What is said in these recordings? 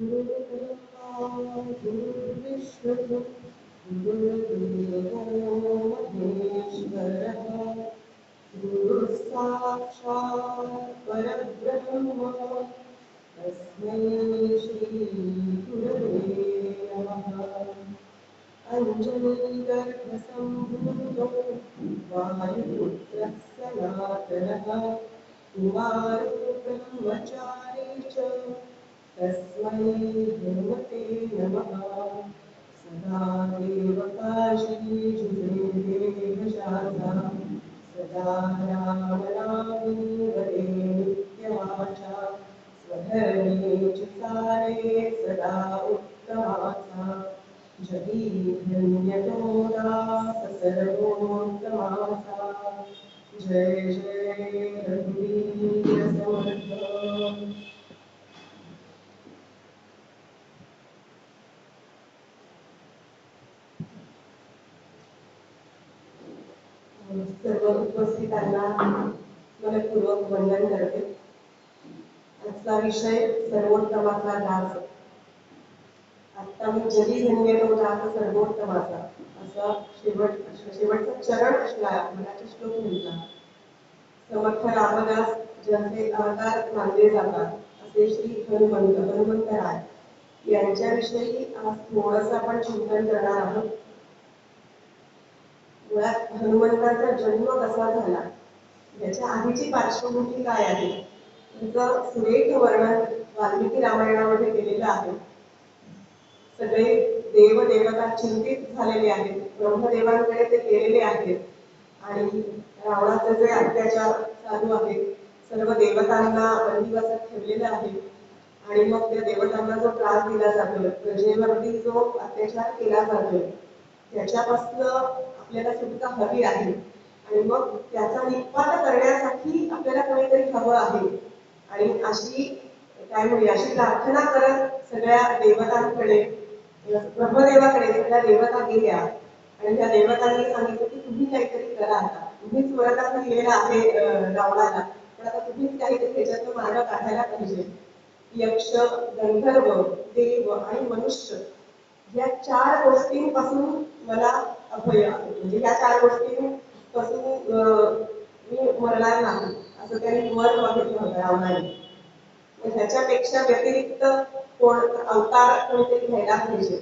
गुरुर्ब्रह्मा गुरुर्विष्णुः गुरुर्देवो महेश्वरः गुरुः साक्षात् परब्रह्म तस्मै श्रीगुरवे नमः। अञ्जनीगर्भसम्भूतो वायुपुत्रः सनातनः कुमारो ब्रह्मचारी च तस्मै भगवते नमः। सदा देवकाशी जुवेदेवशाखा सदा रामनामी वदे नित्यवाचा स्वधर्मे च सारे सदा उत्तमाचा जही धन्यतोदास सर्वोत्तमाचा जय जय रघुवीर समर्थ। सर्व उपस्थितांना मनपूर्वक वंदन करते। आजचा विषय सर्वोत्तमाचा दास। आता मी जरी धन्य दास सर्वोत्तमाचा असा शेवटचा चरण मनाचे श्लोक म्हणतात। समर्थ रामदास ज्यांचे अवतार मानले जातात असे श्री हनुमंतराय यांच्याविषयी आज थोडंसं आपण चिंतन करणार आहोत। मुळात हनुमंताचा जन्म कसा झाला, याच्या आधीची पार्श्वभूमी काय आहे, त्याचं सुरेख वर्णन वाल्मिकी रामायणामध्ये केलेलं आहे। सगळे देवदेवता चिंतित झालेले आहेत, ब्रह्मदेवांकडे ते गेलेले आहेत आणि रावणाचे जे अत्याचार चालू आहेत, सर्व देवतांना बंदिवासात ठेवलेले आहे आणि मग त्या देवतांना जो त्रास दिला जातोय, प्रजेवरती जो अत्याचार केला जातोय, त्याच्यापासून आपल्याला सुटका हवी आहे आणि मग त्याचा निपात करण्यासाठी आपल्याला कोणीतरी हवं आहे। आणि अशी काय म्हणूया, अशी प्रार्थना करत सगळ्या देवतांकडे ब्रह्मदेवाकडे सगळ्या देवता गेल्या आणि त्या देवतांनी सांगितलं की तुम्ही काहीतरी करा, आता तुम्हीच वरदान दिलेलं आहे रावणाला, पण आता तुम्हीच काहीतरी त्याच्यातून मार्ग काढायला पाहिजे। यक्ष, गंधर्व, देव आणि मनुष्य या 4 गोष्टींपासून मला अभय आहे, म्हणजे या 4 गोष्टींपासून मी मरणार नाही असं त्यांनी वर मागितलं होतं रावणाने। ह्याच्यापेक्षा व्यतिरिक्त कोण अवतार कोणीतरी घ्यायला पाहिजे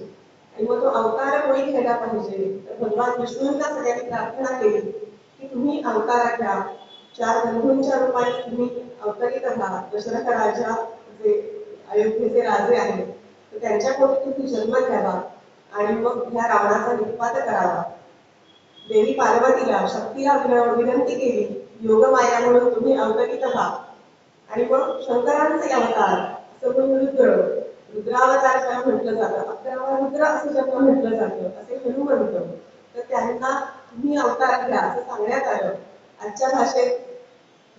आणि मग तो अवतार कोणी घ्यायला पाहिजे, तर भगवान विष्णूंना सगळ्यांनी प्रार्थना केली की तुम्ही अवतार घ्या, 4 बंधूंच्या रूपाने तुम्ही अवतरित व्हा। दशरथ राजा जे अयोध्येचे राजे आहेत तर त्यांच्या पोटी तुम्ही जन्म घ्यावा आणि मग ह्या रावणाचा निपात करावा। देवी पार्वतीला शक्तीला विनंती केली, योगमाया म्हणून तुम्ही अवतरित व्हा आणि मग शंकरांचे अवतार असं म्हणून रुद्रावतार ज्याला म्हटलं जातं, 11वा रुद्र असं ज्यांना म्हटलं जातं, असे हनुमंत, तर त्यांना तुम्ही अवतार घ्या असं सांगण्यात आलं। आजच्या भाषेत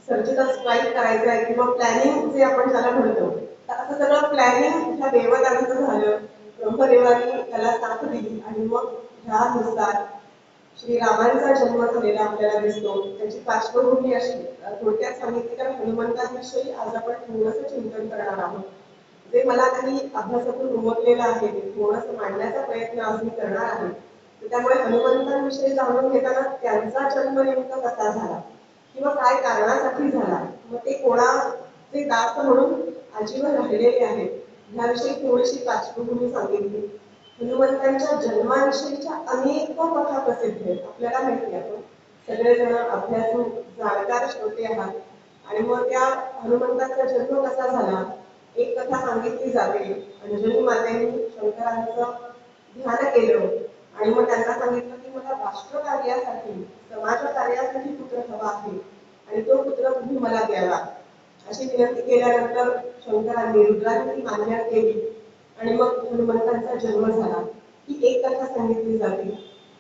सर्जिकल स्ट्राईक करायचं आहे किंवा प्लॅनिंग जे आपण त्याला म्हणतो, तर असं सगळं प्लॅनिंग ह्या देवतांचं झालं। ब्रह्मदेवानी त्याला साथ दिली आणि मग ह्यानुसार श्रीरामांचा जन्म झालेला आपल्याला दिसतो। त्याची पार्श्वभूमी अशी थोडक्यात सांगितली तर हनुमंतांविषयी आज आपण थोडंसं चिंतन करणार आहोत। जे मला काही अभ्यासातून उमगलेलं आहे ते थोडंसं मांडण्याचा प्रयत्न आज मी करणार आहे। तर त्यामुळे हनुमंतांविषयी जाणून घेताना त्यांचा जन्म नेमका कसा झाला किंवा काय कारणासाठी झाला, मग ते कोणाचे दास म्हणून आजीवन राहिलेले आहेत ह्याविषयी थोडीशी पार्श्वभूमी सांगितली। हनुमंतांच्या जन्माविषयीच्या अनेक कथा प्रसिद्ध आहेत, आपल्याला माहिती आहे, आपण सगळेजण अभ्यासू जाणकार श्रोते आहात। आणि मग त्या हनुमंताचा जन्म कसा झाला, एक कथा सांगितली जाते। अंजनी मातेने शंकरांचं ध्यान केलं आणि मग त्यांना सांगितलं की मला राष्ट्र कार्यासाठी, समाज कार्यासाठी पुत्र हवा आहे आणि तो पुत्र तुम्ही मला द्यावा। अशी विनंती केल्यानंतर शंकरांनी रुद्रांनी मान्य केली आणि मग हनुमंतांचा जन्म झाला। ही एक कथा सांगितली जाते।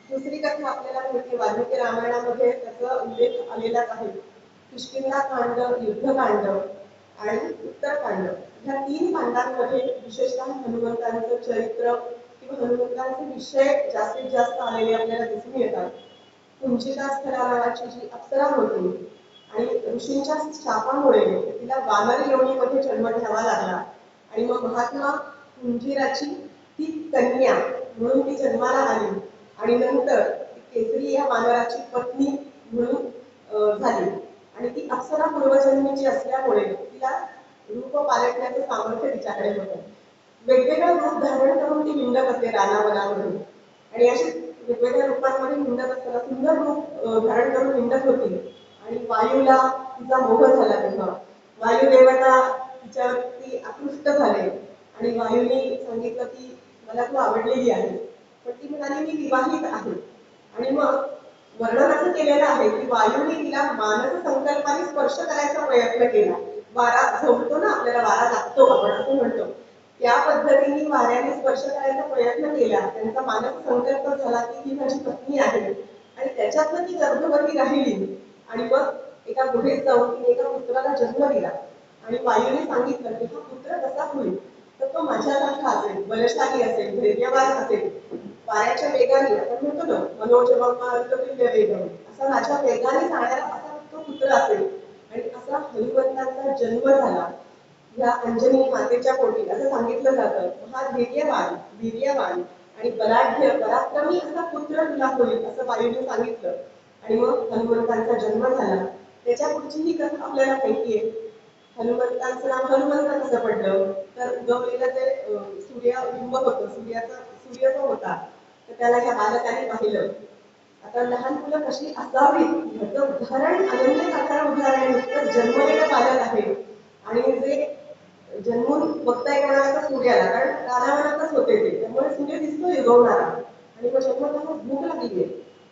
दुसरी कथा आपल्याला माहिती, वाल्मिकी रामायणामध्ये त्याचा उल्लेख आलेलाच आहे। किष्किंधाकांड, युद्धकांड आणि उत्तरकांड ह्या 3 कांडांमध्ये विशेषतः हनुमंतांचं चरित्र किंवा हनुमंतांचे विषय जास्तीत जास्त आलेले आपल्याला दिसून येतात। कुंचिता स्थला नावाची जी अप्सरा होती आणि ऋषींच्या शापामुळे तिला वानर योनीमध्ये जन्म घ्यावा लागला आणि मग महात्मा कुंजीराची ती कन्या म्हणून ती जन्माला आली आणि नंतर केसरी या वानराची पत्नी म्हणून झाली आणि ती अप्सरा पूर्वजन्मीची असल्यामुळे तिला रूप पालटण्याचं सामर्थ्य तिच्याकडे होतं. वेगवेगळं रूप धारण करून ती हिंडत असते रानावनामधून आणि अशी वेगवेगळ्या रूपांमध्ये हिंडत असताना सुंदर रूप धारण करून हिंडत होती आणि वायूला तिचा मोह झाला. तेव्हा वायुदेवता तिच्यावरती आकृष्ट झाले आणि वायूने सांगितलं की मला तू आवडलेली आहे. पण ती म्हणाली मी विवाहित आहे. आणि मग वर्णन असं केलेलं आहे की वायूने तिला मानस संकल्पाने स्पर्श करायचा प्रयत्न केला. वारा झोपतो ना, आपल्याला वारा लागतो आपण असं म्हणतो, त्या पद्धतीने वाऱ्याने स्पर्श करायचा प्रयत्न केला. त्यांचा मानस संकल्प झाला की ही माझी पत्नी आहे आणि त्याच्यातनं ती गर्भवती राहिली आणि मग एका गुहेत जाऊन तिने एका पुत्राला जन्म दिला आणि वायूने सांगितलं की हा पुत्र कसा होईल, तर तो माझ्यासारखा असेल, बलशाली असेल, धैर्यवान असेल, वाऱ्याच्या वेगाने आपण म्हणतो ना मनोजवमार्गतुल्य वेगम, असा माझ्या वेगाने जाणारा असा तो पुत्र असेल. आणि असा हनुमंतांचा जन्म झाला या अंजनी मातेच्या पोटी असं सांगितलं जातं. हा धैर्यवान, वीर्यवान आणि बलाढ्य पराक्रमी असा पुत्र तुला होईल असं वायूने सांगितलं आणि मग हनुमंतांचा जन्म झाला. त्याच्या पुढची ही कथा आपल्याला माहिती आहे. हनुमंतांचं नाव हनुमंत कसं पडलं, तर उगवलेलं ते सूर्यबिंब होतं, सूर्य जो होता, तर त्याला ह्या बालकाने पाहिलं. आता लहान मुलं कशी असावीत ह्याचं उदाहरण अनन्यसाधारण उदाहरण नुसतं जन्मलेलं बालक आहे आणि जे जन्मून बघता येणार तर सूर्याला, कारण रानावनातच होते ते, त्यामुळे सूर्य दिसतो उगवणारा. आणि मग जन्मताना भूक लागली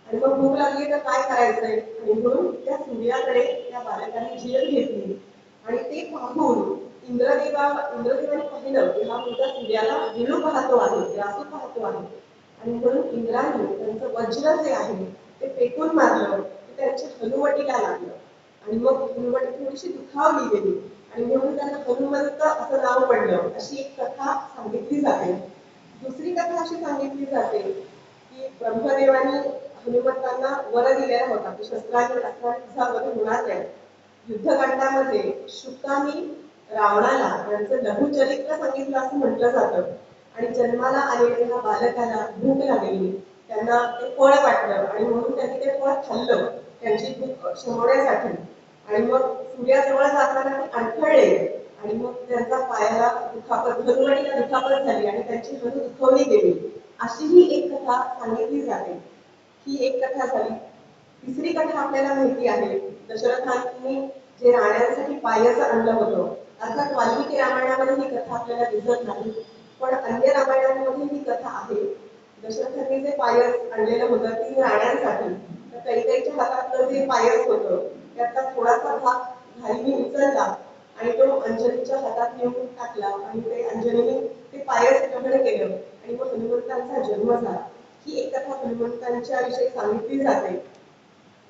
आणि मग भूक लागली तर काय करायचंय आणि म्हणून त्या सूर्याकडे त्या बालकाने झेल घेतली आणि ते पाहून इंद्रदेवाने पाहिलं की हा मुलगा सूर्याला गिळू पाहतो आहे, ग्रासू पाहतो आहे आणि म्हणून इंद्राने त्यांचं वज्र जे आहे ते फेकून मारलं की त्यांच्या हनुवटीला लागलं आणि मग हनुवटी थोडीशी दुखावली गेली आणि म्हणून त्यांना हनुमंत असं नाव पडलं. अशी एक कथा सांगितली जाते. दुसरी कथा अशी सांगितली जाते की ब्रह्मदेवानी हनुमंतांना वर दिलेला होता की शस्त्राने तुझा वध होणार नाही. युद्धकांडामध्ये शुकानी रावणाला त्यांचं लघुचरित्र सांगितलं असं म्हटलं जातं आणि जन्माला आलेल्या बालकाला भूक लागली, त्यांना ते फळ वाटलं आणि म्हणून त्यांनी ते फळ खाल्लं त्यांची भूक शमवण्यासाठी आणि मग सूर्याजवळ जाताना ते अडखळले आणि मग त्यांचा पायाला दुखापत, हनुवटीला दुखापत झाली आणि त्यांची हनु दुखवली गेली. अशी ही एक कथा सांगितली जाते. ही एक कथा झाली. तिसरी कथा आपल्याला माहिती आहे, दशरथांनी जे राण्यांसाठी पायस आणलं होतं. अर्थात वाल्मिकी रामायणामध्ये ही कथा आपल्याला दिसत नाही, पण अन्य रामायणामध्ये ही कथा आहे. दशरथांनी जे पायस आणलेलं होतं ती राण्यांसाठी, तर कैकेयीच्या हातातलं जे पायस होतं त्याचा थोडासा भाग घाईने उचलला आणि तो अंजनीच्या हातात नेऊन टाकला आणि ते अंजनीने ते पायस ग्रहण केलं आणि मग हनुमंतांचा जन्म झाला. ही एक कथा हनुमंतांच्या विषयी सांगितली जाते.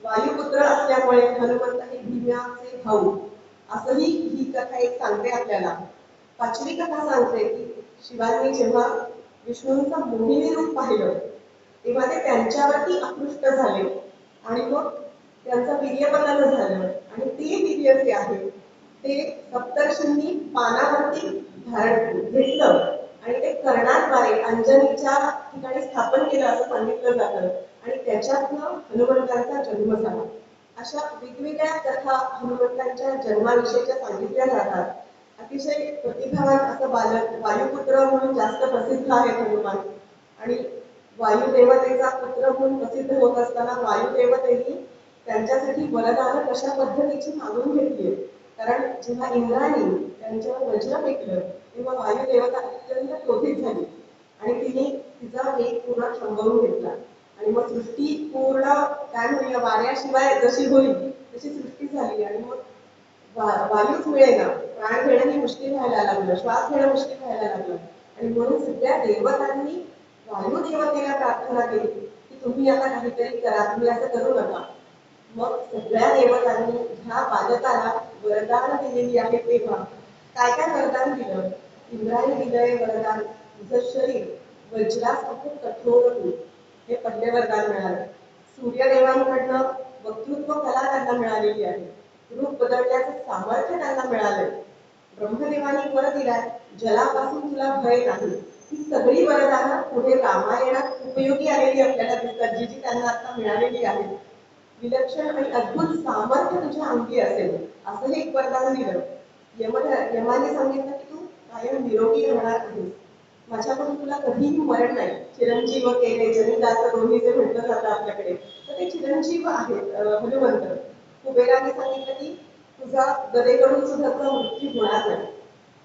वायुपुत्र असल्यामुळे हनुमंत हे भीमाचे भाऊ असंही ही कथा एक सांगते आपल्याला. पाचवी कथा सांगते की शिवांनी जेव्हा विष्णूंचं मोहिनी रूप पाहिलं तेव्हा ते त्यांच्यावरती आकृष्ट झाले आणि मग त्यांचं वीर्यपतन झालं आणि ते वीर्य जे आहे ते सप्तर्षींनी पानावरती धारण घेतलं आणि ते कर्णाद्वारे अंजनीच्या ठिकाणी स्थापन केलं असं सांगितलं जातं आणि त्याच्यातनं हनुमंतांचा जन्म झाला. अशा वेगवेगळ्या कथा हनुमंतांच्या जन्माविषयीच्या सांगितल्या जातात. अतिशय प्रतिभावान असं बालक, वायुपुत्र म्हणून जास्त प्रसिद्ध आहे हनुमान आणि वायुदेवतेचा पुत्र म्हणून प्रसिद्ध होत असताना वायुदेवतेने त्यांच्यासाठी वरदान कशा पद्धतीची मागून घेतली. कारण जेव्हा इंद्राने त्यांच्यावर वज्र फेकलं तेव्हा वायुदेवता अत्यंत क्रोधित झाली आणि तिने तिचा वेग पूर्ण थांबवून घेतला आणि मग सृष्टी पूर्ण काय म्हणूया वाऱ्याशिवाय जशी होईल तशी सृष्टी झाली आणि मग वायूच मिळेना, प्राण घेणं ही मुश्किल व्हायला लागलं, श्वास घेणं मुश्किल व्हायला लागलं आणि म्हणून सगळ्या देवतांनी वायुदेवतेला प्रार्थना केली की तुम्ही आता काहीतरी करा, तुम्ही असं करू नका. मग सगळ्या देवतांनी ह्या बालकाला वरदान दिलेली आहे. तेव्हा काय काय वरदान दिलं? इंद्राने दिलंय वरदान, तुझं शरीर वज्रासारखं कठोर होईल, हे पहिले वरदान मिळालं. सूर्यदेवांकडनं वक्तृत्व कला त्यांना मिळालेली आहे, रूप बदलण्याचं सामर्थ्य त्यांना मिळालंय. ब्रह्मदेवाने वर दिलाय, जलापासून तुला भय नाही. ही सगळी वरदानं पुढे रामायणात उपयोगी आलेली आपल्याला दिसतात, जी जी त्यांना आता मिळालेली आहेत. विलक्षण आणि अद्भुत सामर्थ्य तुझ्या अंगी असेल, असं एक वरदान दिलं. यमाने सांगितलं की तू कायम निरोगी राहणार आहेस, माझ्याकडून तुला कधीही मरण नाही. चिरंजीव केले जनिदाच दोन्ही जे म्हटलं जातं आपल्याकडे, तर ते चिरंजीव आहेत हनुमंत. कुबेराने सांगितलं की तुझा गदेकडून सुद्धा तुझा मृत्यू होणार नाही.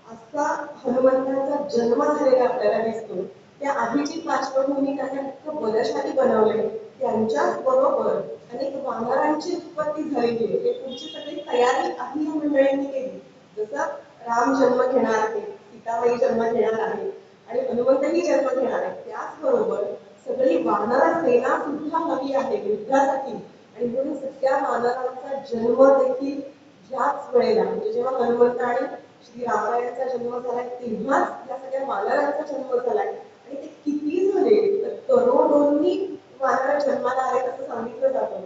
असा हनुमंतांचा जन्म झालेला आपल्याला दिसतो. त्या आधीची पार्श्वभूमी त्यांना इतकं बलशाली बनवले, त्यांच्याच बरोबर अनेक वानरांची उत्पत्ती झालेली आहे. हे पुढची सगळी तयारी आधी या मंडळींनी केली. जसं राम जन्म घेणार आहे, सीताबाई जन्म घेणार आहे आणि हनुमंतही जन्म घेणार आहे, त्याचबरोबर सगळी वानर सेना सुद्धा हवी आहे युद्धासाठी. आणि म्हणून सगळ्या वानरांचा जन्म देखील ह्याच वेळेला, म्हणजे जेव्हा हनुमंत आणि श्री रामायणाचा जन्म झालाय तेव्हाच या सगळ्या वानरांचा जन्म झालाय. आणि ते किती झाले तर करोडोंनी वानर जन्माला आले असं सांगितलं जातं.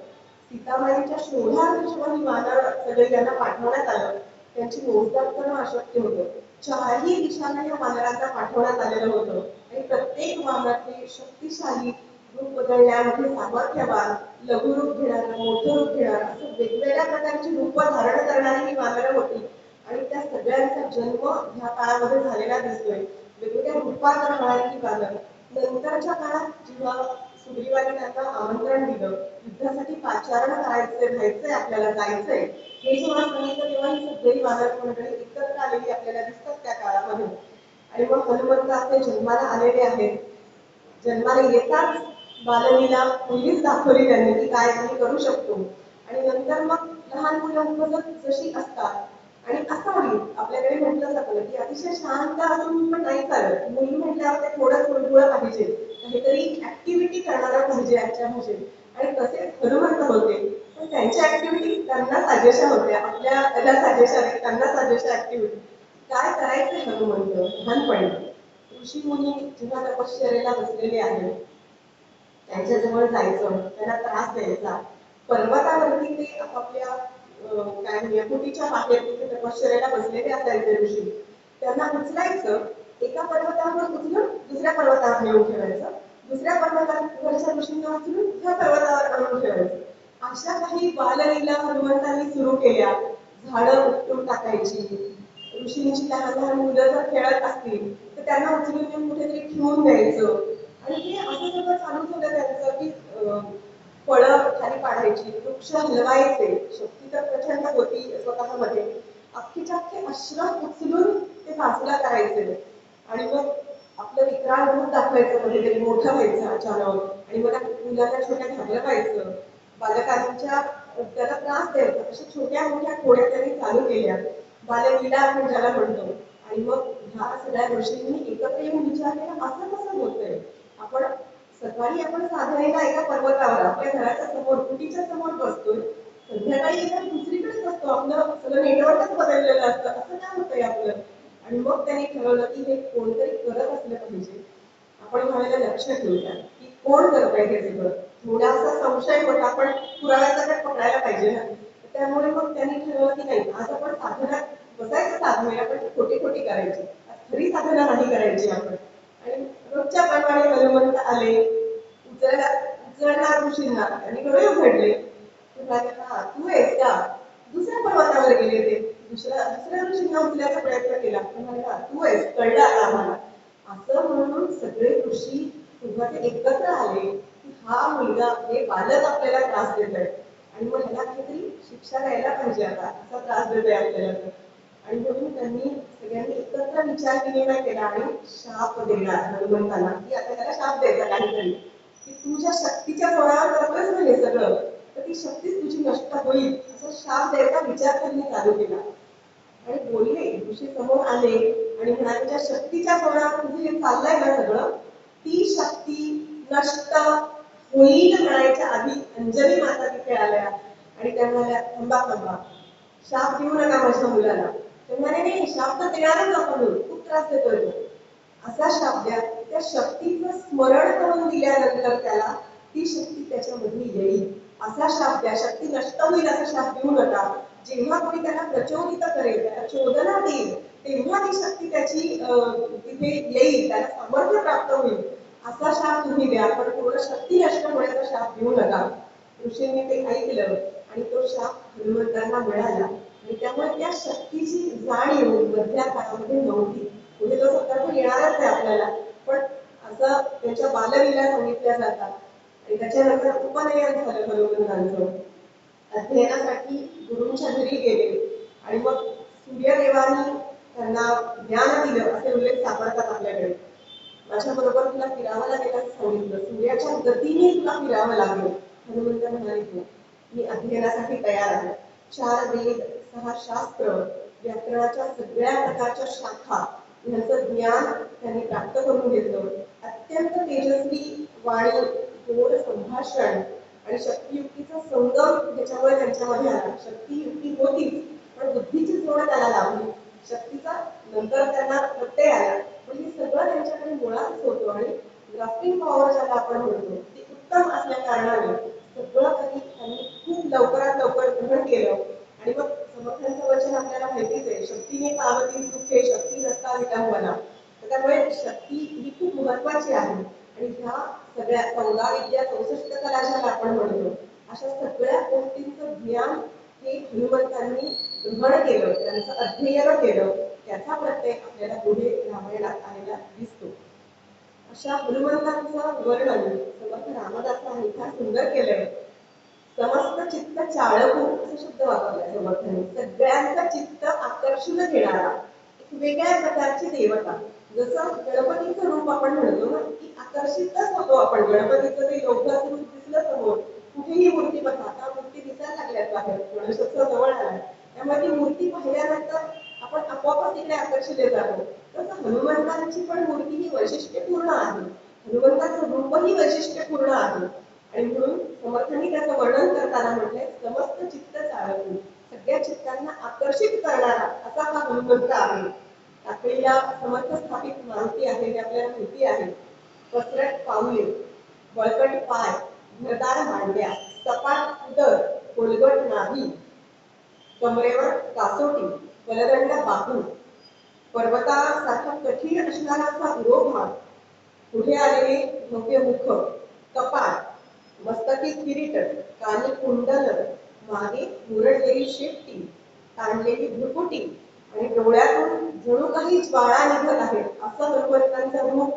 सीतामाईच्या शोधार्थ जेव्हा ही वानर सगळे त्यांना पाठवण्यात आलं, त्यांची मोजदाद करणं अशक्य होतं. चारही दिशांना या वानरांना पाठवण्यात आलेलं होतं आणि प्रत्येक वानर हे शक्तिशाली, रूप बदलण्यामध्ये सामर्थ्यवान, लघुरूप घेणारं, मोठं रूप घेणारं, असं वेगवेगळ्या प्रकारची रूप धारण करणारी ही वानरं होती. आणि त्या सगळ्यांचा जन्म ह्या काळामध्ये झालेला दिसतोय. वेगवेगळ्या रूपात राहणारी ही वानर. नंतरच्या काळात जेव्हा सुग्रीवाने त्यांना आमंत्रण दिलं, युद्धासाठी पाचारण करायचंय, व्हायचंय, आपल्याला जायचंय, हे जेव्हा सांगितलं तेव्हा ही सगळी वानर मंडळी एकत्र आलेली आपल्याला दिसतात त्या काळामध्ये. आणि मग हनुमंत असे जन्माला आलेले आहेत. जन्माला येताच बाललीला पहिलीच दाखवली त्यांनी की काय आम्ही करू शकतो. आणि नंतर मग लहान मुलं उपजत जशी असतात आणि असावी, आपल्याकडे म्हटलं जातं की अतिशय शांत असून पण नाही चालत, मुली म्हटल्यावर ते थोडं चुळबुळं पाहिजे, काहीतरी ऍक्टिव्हिटी करणारा पाहिजे आजच्या भाषेत. आणि तसेच हनुमंत होते, पण त्यांच्या ऍक्टिव्हिटी त्यांना साजेशा होत्या, आपल्याला साजेशा नाही, त्यांना साजेशा ऍक्टिव्हिटी. काय करायचं हनुमंत लहानपणी ऋषी मुनी जेव्हा तपश्चर्येला बसलेले आहेत, त्यांच्याजवळ जायचं, त्यांना त्रास द्यायचा. पर्वतावरती ते आपापल्या काय म्हणूया कुटीच्या बाहेर तिथे तपश्चर्येला बसलेले असायचे ऋषी. त्यांना उचलायचं, एका पर्वतावर उचलून दुसऱ्या पर्वतावर नेऊन ठेवायचं, दुसऱ्या पर्वतावरच्या ऋषींना उचलून ह्या पर्वतावर आणून ठेवायचं. अशा काही बाललीला हनुमंतांनी सुरू केल्या. झाडं उपटून टाकायची, ऋषींची लहान लहान मुलं जर खेळत असतील तर त्यांना उचलून घेऊन कुठेतरी ठेवून द्यायचं. आणि हे असं सगळं चालूच होतं त्यांचं की फळं खाली पाडायची, वृक्ष हलवायचे. शक्ती तर प्रचंड होती स्वतःमध्ये. अख्खीच्या अख्खे आश्रम उचलून ते बाजूला करायचे आणि मग आपलं विक्राळ रूप दाखवायचं, कधीतरी मोठं व्हायचं अचानक आणि मग मुलांना छोट्या घाबरवायचं, बालकांच्या त्याला त्रास द्यायचा. अशा छोट्या मोठ्या खोड्या त्यांनी चालू केल्या, बाललीला आपण ज्याला म्हणतो. आणि मग ह्या सगळ्या ऋषींनी एकत्र येऊन विचार केला, असं कसं होतंय. आपण सकाळी आपण साधारण एका पर्वतावर आपल्या घराच्या समोर कुटीच्या समोर बसतोय, संध्याकाळी एका दुसरीकडेच असतो, आपलं सगळं नेटवर्कच बदललेलं असतं, असं काय होतंय आपलं. आणि मग त्यांनी ठरवलं की हे कोणतरी करत असलं पाहिजे, आपण ह्याला लक्ष ठेवूया की कोण करतंय हे सगळं. थोडासा संशय होता, पण पुराव्याचा पकडायला पाहिजे ना. त्यामुळे मग त्यांनी ठरवलं की नाही, आज आपण साधनात बसायचं, साधना पण खोटी खोटी करायची, खरी साधना नाही करायची आपण. आणि रोजच्या प्रमाणे हनुमंत आले, उचलणार ऋषींना आणि डोळे उघडले. हा तू आहेस का. दुसऱ्या पर्वतावर गेले ते, दुसऱ्या ऋषींना उचलायचा प्रयत्न केला. हा तू आहेस, कळलं आता आम्हाला. असं म्हणून सगळे ऋषी पुन्हा ते एकत्र आले की हा मुलगा, हे बालक आपल्याला त्रास देत आहे आणि मग ह्याला काहीतरी शिक्षा द्यायला पाहिजे, आता असा त्रास देत आहे आपल्याला. आणि म्हणून त्यांनी सगळ्यांनी एकत्र विचार विनिमय केला आणि शाप दिला हनुमंतांना की आता त्याला शाप द्यायचा काहीतरी, की तुझ्या शक्तीच्या जोरावर करतोयस ना हे सगळं, तर ती शक्तीच तुझी नष्ट होईल, असा शाप द्यायचा विचार त्यांनी चालू केला. आणि बोलले, ऋषी समोर आले आणि म्हणाले, तुझ्या शक्तीच्या जोरावर तुझं हे चाललंय ना सगळं, ती शक्ती नष्ट होईल म्हणायच्या आधी अंजनी माता तिथे आल्या आणि त्या म्हणाल्या, थांबा थांबा, शाप देऊ नका माझ्या मुलाला. ते म्हणाले, नाही शाप तर देणारच आपण, खूप त्रास देतोय तो, असा शाप द्या. त्या शक्तीचं स्मरण करून दिल्यानंतर त्याला ती शक्ती त्याच्यामधली येईल, असा शाप द्या. शक्ती नष्ट होईल असा शाप देऊ नका. जेव्हा कोणी त्याला प्रचोदित करेल, त्याला चोदना देईल, तेव्हा ती शक्ती त्याची तिथे येईल, त्याला सामर्थ्य प्राप्त होईल. असा शाप तुम्ही द्या, पण पूर्ण शक्ती नष्ट होण्याचा शाप देऊ नका. ऋषींनी ते ऐकलं आणि तो शाप हनुमंतांना मिळाला आणि त्यामुळे त्या शक्तीची जाणीव मधल्या काळामध्ये नव्हती. पुढे तो संदर्भ येणारच आहे आपल्याला, पण असं त्यांच्या बाललीला सांगितल्या जातात. आणि त्याच्यानंतर उपनयन झालं हनुमंतांचं. अध्ययनासाठी गुरूंच्या घरी गेले आणि मग सूर्यदेवानी त्यांना ज्ञान दिलं असे उल्लेख सापडतात आपल्याकडे. माझ्या बरोबर तुला फिरावं लागेल असं सांगितलं, सूर्याच्या गतीने तुला फिरावं लागेल. हनुमंत म्हणाले हो, मी अध्ययनासाठी तयार आहे. 4 वेद, 6 शास्त्र, व्याकरणाच्या सगळ्या प्रकारच्या शाखा ह्याचं ज्ञान त्यांनी प्राप्त करून घेतलं. अत्यंत तेजस्वी वाणी, गोड संभाषण आणि शक्तियुक्तीचा संगम त्याच्यामुळे त्यांच्यामध्ये आला. शक्तियुक्ती होती, पण बुद्धीची जोड त्याला लावली. शक्तीचा नंतर त्यांना प्रत्यय आला, पण हे सगळं त्यांच्याकडे मुळातच होतं. आणि ग्रास्पिंग पॉवर ज्याला आपण म्हणतो ती उत्तम असल्या कारणाने सगळं काही त्यांनी खूप लवकरात लवकर ग्रहण केलं. आणि मग समर्थांचं वचन आपल्याला माहितीच आहे, शक्तीने पावती सुखे, शक्ती नसता विटंबना. त्यामुळे शक्ती ही खूप महत्वाची आहे. आणि ह्या सगळ्या 14 विद्या 64 कला ज्याला आपण म्हणतो, अशा सगळ्या गोष्टींचं ज्ञान हे हनुमंतांनी ग्रहण केलं, त्यांचं अध्ययन केलं. त्याचा प्रत्यय आपल्याला पुढे रामायणात आलेला दिसतो. अशा हनुमंतांचं वर्णन समर्थ रामदासांनी फार सुंदर केलंय. समस्त चित्त चाळकू असा शब्द वापरलाय समर्थांनी. सगळ्यांचं चित्त आकर्षून घेणारा एक वेगळ्या प्रकारची देवता. जसं गणपतीचं रूप आपण म्हणतो ना, की आकर्षितच होतो आपण. गणपतीचं ते योगाचं रूप दिसलं समोर, कुठेही मूर्ती बघा, आता मूर्ती दिसायला लागल्यात बाहेर, गणेशोत्सव जवळ आलाय, त्यामुळे ती मूर्ती पाहिल्यानंतर आपण आपोआपच तिकडे आकर्षिले जातो. तसं हनुमंतांची पण मूर्ती ही वैशिष्ट्यपूर्ण आहे, हनुमंताचं रूपही वैशिष्ट्यपूर्ण आहे. आणि म्हणून समर्थांनी त्याचं वर्णन करताना म्हटलंय, समस्त चित्त चाळकू, सगळ्या चित्तांना आकर्षित करणारा असा हा हनुमंत आहे. टाकळीला समर्थ स्थापित मारुती आहे हे आपल्याला माहिती आहे. पसरट पाऊले, बळकट पाय, घरदार मांड्या, सपाट उदर, खोलगट नाभी, कमरेवर कासोटी, बलदंड बाहू, पर्वतासारखा कठीण असणारा असा उरोभाग, पुढे आलेले भव्य मुख, कपाळ, मस्तकी किरीट, कानी कुंडल, मागे मुरडलेली शेपटी, ताणलेली भ्रुकुटी आणि डोळ्यातून जणू काही ज्वाळा निघत आहे असं हनुमंतांचं रूप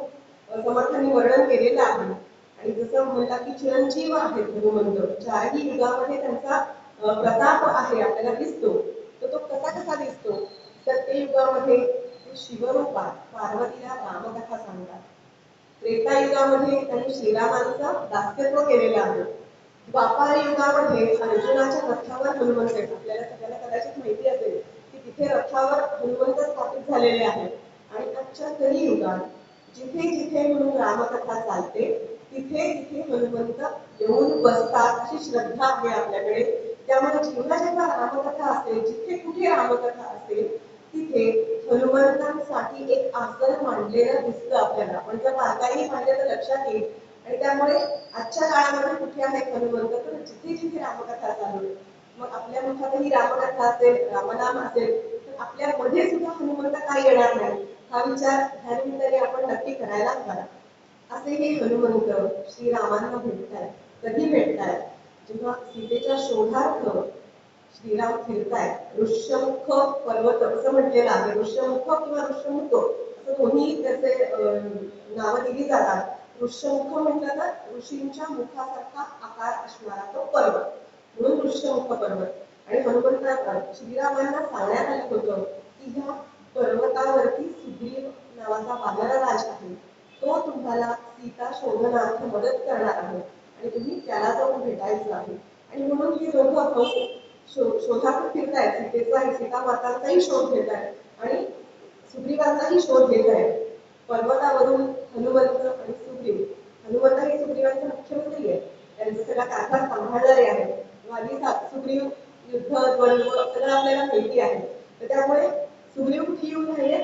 समर्थांनी वर्णन केलेलं आहे. आणि जसं म्हणला की चिरंजीव आहेत हनुमंत, 4ही युगामध्ये त्यांचा प्रताप आहे आपल्याला दिसतो. तर तो कसा कसा दिसतो, तर ते युगामध्ये ते शिवरूपात पार्वतीला रामकथा सांगतात. त्रेतायुगामध्ये त्यांनी श्रीरामांचं दास्यत्व केलेलं आहे. द्वापार युगामध्ये अर्जुनाच्या रथावर हनुमंत आहेत. आपल्याला सगळ्यांना कदाचित माहिती असेल की तिथे रथावर हनुमंत स्थापित झालेले आहेत. आणि आजच्या कलियुगात जिथे जिथे म्हणून रामकथा चालते तिथे तिथे हनुमंत येऊन बसतात अशी श्रद्धा आहे आपल्याकडे. त्यामुळे जेव्हा जेव्हा रामकथा असेल, जिथे कुठे रामकथा असेल तिथे हनुमंतांसाठी एक आसन मांडलेलं दिसतं आपल्याला. आपण जर बारकाईने पाहिलं तर लक्षात येईल. आणि त्यामुळे आजच्या काळामध्ये कुठे आहेत हनुमंत, तर जिथे जिथे रामकथा चालू, मग आपल्या मुखातही रामकथा असेल, रामनाम असेल, तर आपल्या मध्ये सुद्धा हनुमंत काय येणार नाही हा विचार ह्या निमित्ताने आपण नक्की करायला हवा. असे हे हनुमंत श्रीरामांना भेटतायत. कधी भेटतायत, जेव्हा सीतेच्या शोधार्थ श्रीराम फिरतायत. ऋष्यमुख पर्वत असं म्हटलेलं आहे. ऋष्यमुख किंवा ऋष्यमुख असं दोन्ही त्याचे नावं दिली जातात. ऋष्यमुख म्हटलं तर ऋषींच्या मुखासारखा आकार असणारा तो पर्वत, म्हणून ऋष्यमुख पर्वत. आणि हनुमंतांना श्रीरामांना सांगण्यात आलं होतं की ह्या पर्वतावरती सुग्रीव नावाचा वानरराज आहे, तो तुम्हाला सीता शोधनार्थ मदत करणार आहे आणि तुम्ही त्याला जाऊन भेटायचं आहे. आणि म्हणून हे दोघं भाऊ शोधात फिरतायत. सीतेचा सीता मातांचाही शोध घेत आहेत आणि सुग्रीवांचाही शोध घेत आहेत. पर्वतावरून हनुमंत आणि सुग्रीव, हनुमंत हे सुग्रीवांचे मुख्यमंत्री आहेत, त्यांचा सगळा कारभार सांभाळणारे आहेत. वाली सुग्रीव युद्ध द्वंद्व सगळं आपल्याला माहिती आहे. तर त्यामुळे सुग्रीव कुठे येऊन राहिले,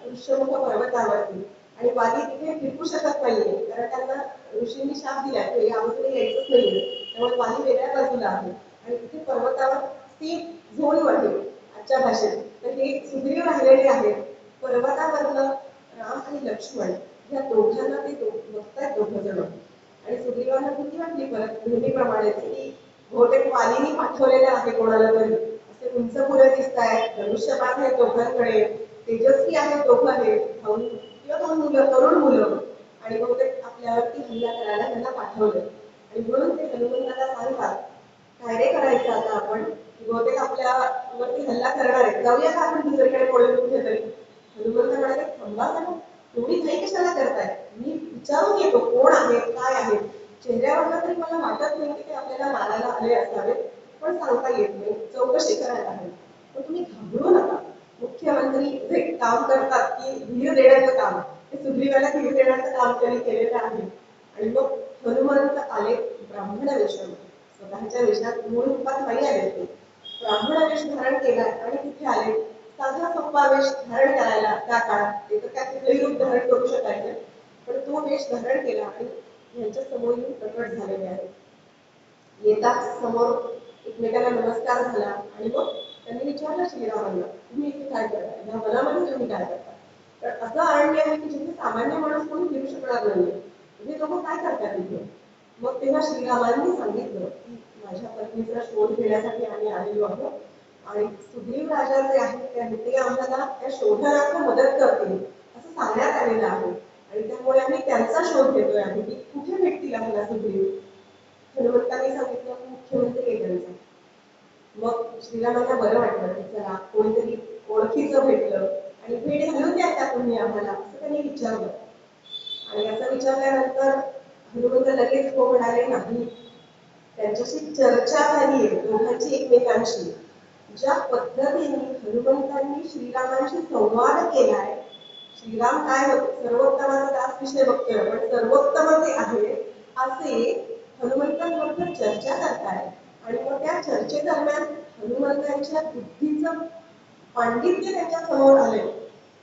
ऋष्यमुख पर्वतावरती. आणि वाली तिथे फिरकू शकत नाहीये, कारण त्यांना ऋषींनी शाप दिलाय की या बाजूने यायचंच नाहीये. त्यामुळे वाली वेगळ्या बाजूला आहे आणि तिथे पर्वतावर ती झोन मध्ये आजच्या भाषेत तर हे सुग्रीव राहिलेले आहेत. पर्वतावरनं राम आणि लक्ष्मण या दोघांना ते बघतायत दोघ जण. आणि सुग्रीवांना भीती वाटली परत नेहमीप्रमाणे की बहुतेक वालीनी पाठवलेलं आहे कोणाला तरी, असे उंच पुढे दिसत आहेत, धनुष्यबाण आहे दोघांकडे, तेजस्वी आहे दोघं हे भाऊ किंवा दोन मुलं, तरुण मुलं, आणि बहुतेक आपल्यावरती हल्ला करायला त्यांना पाठवलं. आणि म्हणून ते हनुमंताला सांगतात, काय रे करायचं आता आपण, बहुतेक आपल्यावरती हल्ला करणार आहे, जाऊया का आपण दुसरीकडे पळून कुठेतरी. हनुमंत म्हणाले, थांबा जरा, एवढी घाई कशाला करताय, मी विचारून येतो कोण आहे काय आहे. चेहऱ्यावरनं तरी मला वाटत नाही की ते आपल्याला मारायला आले असावे, पण सांगता येत नाही, चौकशी करायला आहे. पण तुम्ही घाबरू नका. मुख्यमंत्री जे काम करतात की धीर देण्याचं काम, ते सुग्रीवाला धीर देण्याचं काम त्यांनी केलेलं आहे. आणि मग हनुमंत आले ब्राह्मण वेशामध्ये, स्वतःच्या वेशात मूळ रूपात नाही आले ते, ब्राह्मण वेश धारण केला आणि तिथे आले. साधा सोपा वेश धारण करायला त्या काळात एक काय कुठलंही रूप धारण करू शकायचं, पण तो वेश धारण केला आणि यांच्या समोर येऊन प्रकट झालेले आहे. येताच समोर एकमेकांना नमस्कार झाला आणि मग त्यांनी विचारलं श्रीरामांना, तुम्ही इथे काय करताय, या वनामध्ये तुम्ही काय करताय. तर असं अरण्य आहे की जिथे सामान्य माणूस कोणी फिरू शकणार नाहीये, म्हणजे लोक काय करतात तिथे. मग तेव्हा श्रीरामांनी सांगितलं की माझ्या पत्नीचा शोध घेण्यासाठी आम्ही आलेलो आहोत आणि सुग्रीव राजा जे आहेत ते आम्हाला त्या शोधनात मदत करतील असं सांगण्यात आलेलं आहे. आणि त्यामुळे आम्ही त्यांचा शोध घेतोय आम्ही की कुठे भेटतील आम्हाला सुग्रीव. हनुमंतांनी सांगितलं मुख्यमंत्री आहे त्यांचा. मग श्रीरामांना बरं वाटलं की चला कोणीतरी ओळखीचं भेटलं आणि भेट घालून द्या का तुम्ही आम्हाला, असं त्यांनी विचारलं. आणि असं विचारल्यानंतर हनुमंत लगेच हो म्हणाले नाही. त्यांच्याशी चर्चा झाली आहे दोघांची एकमेकांशी. ज्या पद्धतीने हनुमंतांनी श्रीरामांशी संवाद केलाय, श्रीराम काय सर्वोत्तमाचा दास विषय बघतोय पण सर्वोत्तम जे आहे असे हनुमंतांबरोबर चर्चा करताय. आणि मग त्या चर्चेदरम्यान हनुमंतांच्या बुद्धीचं पांडित्य त्यांच्या समोर आले.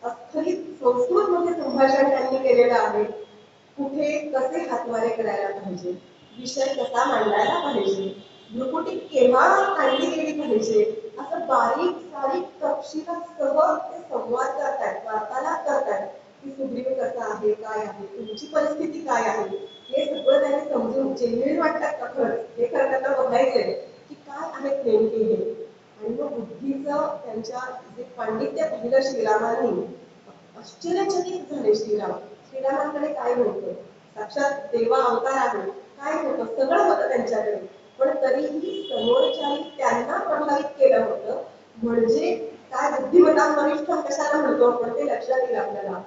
अस्खलित संस्कृत मध्ये संभाषण त्यांनी केलेलं आहे. कुठे कसे हातवारे करायला पाहिजे, विषय कसा मांडायला पाहिजे, भ्रुकुटी केव्हा काढली गेली पाहिजे, असं बारीक सारीक तपशिलासह ते संवाद करतायत, वार्तालाप करतायत की सुग्रीव कसा आहे, काय आहे, तुमची परिस्थिती काय आहे, हे सगळं त्यांनी समजून जेन्युइन वाटतात का खरंच हे करताना बघायचंय की काय आहेत नेमके हे. आणि मग बुद्धीचं त्यांच्या जे पांडित्य पाहिलं श्रीरामांनी, आश्चर्यचकित झाले श्रीराम. श्रीरामांकडे काय होतं, साक्षात देवा अवतार आहे, काय होतं, सगळं होतं त्यांच्याकडे, पण तरीही समोरच्याने त्यांना प्रभावित केलं होतं. म्हणजे काय बुद्धिमत्ता वरिष्ठ कशाला म्हणतो आपण ते लक्षात येईल आपल्याला.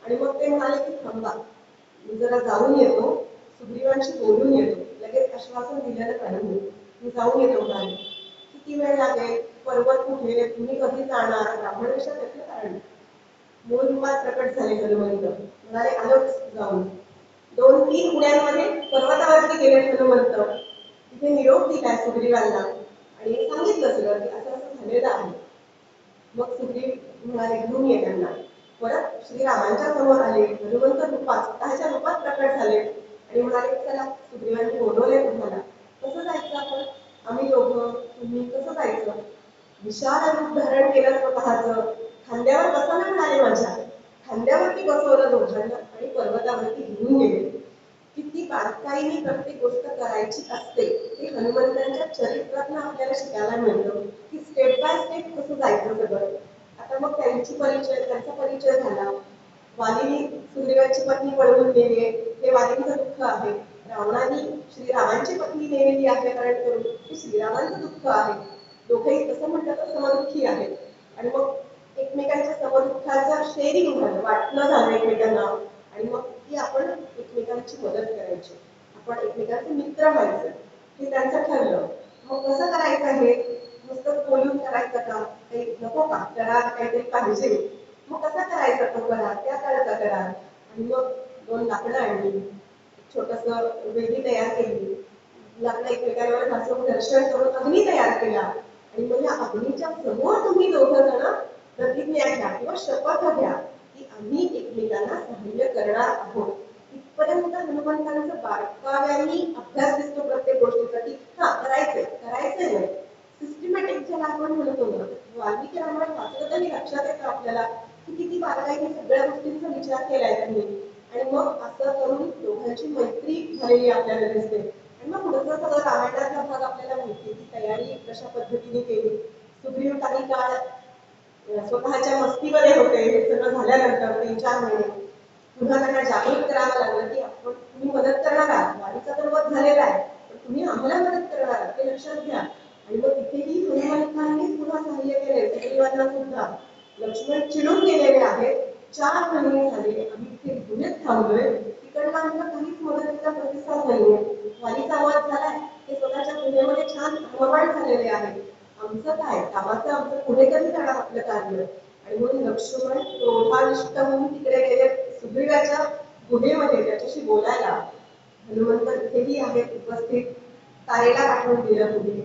आणि मग ते म्हणाले की थांबा, मी जरा जाऊन येतो, सुग्रीवांशी बोलून येतो. लगेच आश्वासन दिलेलं नाही, मी जाऊन येतो म्हणाले. किती वेळ लागेल, पर्वत कुठे, तुम्ही कधी जाणार, ब्राह्मण वेशात त्याचं कारण. मूळ रूपात प्रकट झाले हनुमंत, म्हणाले आलोच जाऊन. 2-3 उड्यांमध्ये पर्वतावरती गेले हनुमंत. तिथे निरोप दिलाय सुग्रीवांना आणि सांगितलं सगळं की असं असं झालेलं आहे. मग सुग्रीव म्हणाले घेऊन ये त्यांना. परत श्रीरामांच्या समोर आले, हनुमंत रूपात स्वतःच्या रूपात प्रकट झाले आणि म्हणाले चला सुग्रीवांनी बोलवले तुम्हाला, कसं जायचं आपण, आम्ही दोघं तुम्ही कसं जायचं. विशाल रूप धारण केलं स्वतःचं, खांद्यावर बसा ना म्हणाले माझ्या, खांद्यावरती बसवलं दोघांना आणि पर्वतावरती घेऊन गेले. किती बारकाईने प्रत्येक गोष्ट करायची असते हे हनुमंतांच्या चरित्रातून आपल्याला शिकायला मिळतं की स्टेप बाय स्टेप कसं जायचं सगळं. आता मग त्यांचा परिचय झाला. वालीनी सुग्रीवाची पत्नी पळवून नेली, हे वालीचं दुःख आहे. रावणाने श्रीरामांची पत्नी नेलेली आहे कारण करून हे श्रीरामांचं दुःख आहे. दोघेही कसं म्हणतात तर समदुःखी आहेत. आणि मग एकमेकांच्या समदुःखाचं शेअरिंग झालं, वाटणं झालं एकमेकांना. आणि मग ती आपण एकमेकांची मदत करायची, आपण एकमेकांचे मित्र व्हायचं, हे त्यांचं ठरलं. मग कसं करायचं हे, नुसतं बोलून करायचं का, काही नको का, करार काहीतरी पाहिजे. मग कसा करायचा तो करार, त्या काळाचा करार. आणि मग 2 लाकडं आणली, छोटंसं वेदी तयार केली, लाकडं एकमेकांवर घासून घर्षण करून अग्नी तयार केला. आणि मग या अग्नीच्या समोर तुम्ही दोघं जण प्रतिज्ञा घ्या किंवा शपथ घ्या की आम्ही एकमेकांना सहाय्य करणार आहोत. इथपर्यंत हनुमंतांचा बारकाव्यांनी अभ्यास दिसतो प्रत्येक गोष्टीचा की हा करायचंय नाही. सिस्टमॅटिक ज्याला आपण म्हणतो ना, वाल्मिकी रामायण वाचलं तरी लक्षात येतं आपल्याला की किती बारकाईने झालेली आपल्याला दिसते. आणि मग पुढचं सगळं रामायणाचा भाग आपल्याला माहिती की तयारी कशा पद्धतीने केली. सुग्रीव काही काळ स्वतःच्या मस्तीमध्ये होते. हे सगळं झाल्यानंतर 3-4 महिने पुन्हा त्यांना जागृत करावं लागलं की आपण तुम्ही मदत करणार आहात, वारीचा तर वध झालेला आहे, पण तुम्ही आम्हाला मदत करणार आहात ते लक्षात घ्या. आणि मग तिथेही हनुमंतांनीच पुन्हा सहाय्य केले सुग्रीवांना सुद्धा. लक्ष्मण चिडून गेलेले आहेत. 4 महिने झाले आम्ही इथे गुन्हेत थांबलोय, तिकडनं आम्हाला काहीच मदतीचा प्रतिसाद नाहीये. वारीचा वध झालाय, ते स्वतःच्या गुन्ह्यामध्ये छान रममाण झालेले आहेत. आमचं काय कामाचं, आमचं पुढे कधी जाणार आपलं कार्य. आणि म्हणून लक्ष्मण क्रोधाविष्ट होऊन तिकडे गेले सुग्रीवाच्या गुहेमध्ये त्याच्याशी बोलायला. हनुमंत तिथेही आहेत उपस्थित. तारेला पाठवून दिलं पुढे.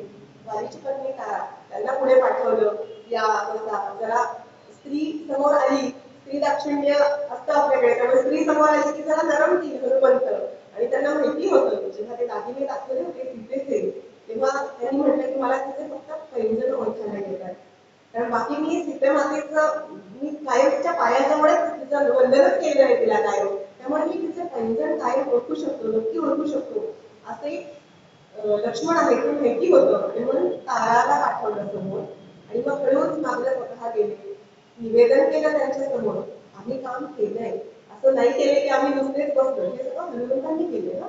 वालीची पत्नी तारा त्यांना पुढे पाठवलं. या बसा जरा स्त्री समोर आली, स्त्री दाक्षिण्य असतं आपल्याकडे, त्यामुळे स्त्री समोर आली की जरा नरमतील हनुमंत. आणि त्यांना माहिती होतं जेव्हा ते दागिने दाखवले होते सीतेचे, तेव्हा त्यांनी म्हटलं की मला तिचे फक्त पैंजण ओळखायला येतात, कारण बाकी मी सीतेमातेचं मी कायम तिच्या पायाजवळच तिचं वंदनच केलेलं आहे तिला कायम, त्यामुळे मी तिचे पैंजण कायम ओळखू शकतो, नक्की ओळखू शकतो. असे लक्ष्मण आहे ते माहिती होतं. आणि म्हणून ताराला पाठवलं समोर. आणि मग हळूच मागलं स्वतः गेले, निवेदन केलं त्यांच्या समोर, आम्ही काम केलंय, असं नाही केले की आम्ही नुसतेच बसलो, हे सगळं हनुमंतांनी केले ना.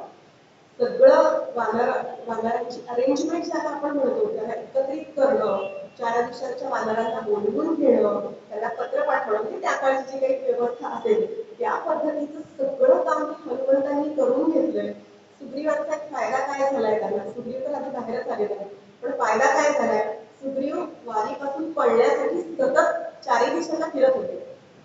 सगळं वानरांची अरेंजमेंट ज्याला आपण म्हणतो त्याला एकत्रित करणं, 4 दिवसांच्या वानरांना बोलवून घेणं, त्याला पत्र पाठवणं, म्हणजे त्या काळची जी काही व्यवस्था असेल त्या पद्धतीचं सगळं काम हनुमंतांनी करून घेतलंय. सुग्रीवांचा एक फायदा काय झालाय त्यांना, सुग्रीव तर आधी बाहेरच आलेला आहे, पण फायदा काय झालाय, सुग्रीव वारीपासून पळण्यासाठी सतत 4 दिवसांना फिरत होते.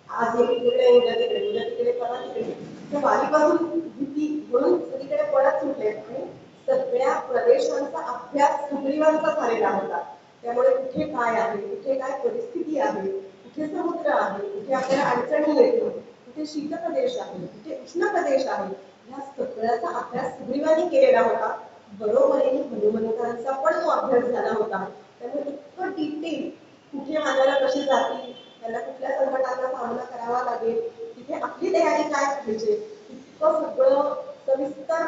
आज हे तिकडे उद्या तिकडे, उद्या तिकडे परवा तिकडे, तर वारीपासून भीती म्हणून सगळीकडे पळत सुटले. आणि सगळ्या प्रदेशांचा अभ्यास सुग्रीवांचा झालेला होता. त्यामुळे कुठे काय आहे, कुठे काय परिस्थिती आहे, कुठे समुद्र आहे, कुठे आपल्याला अडचणी येते, कुठे शीत प्रदेश आहे, कुठे उष्ण प्रदेश आहे, या सगळ्याचा अभ्यास सुग्रीवांनी केलेला होता. बरोबरीने हनुमंतांचा पण तो अभ्यास झाला होता. त्यामुळे इतकं डिटेल कुठे वानरं कशी जातील, त्यांना कुठल्या संकटांचा सामना करावा लागेल, तिथे आपली तयारी काय पाहिजे, इतकं सगळं सविस्तर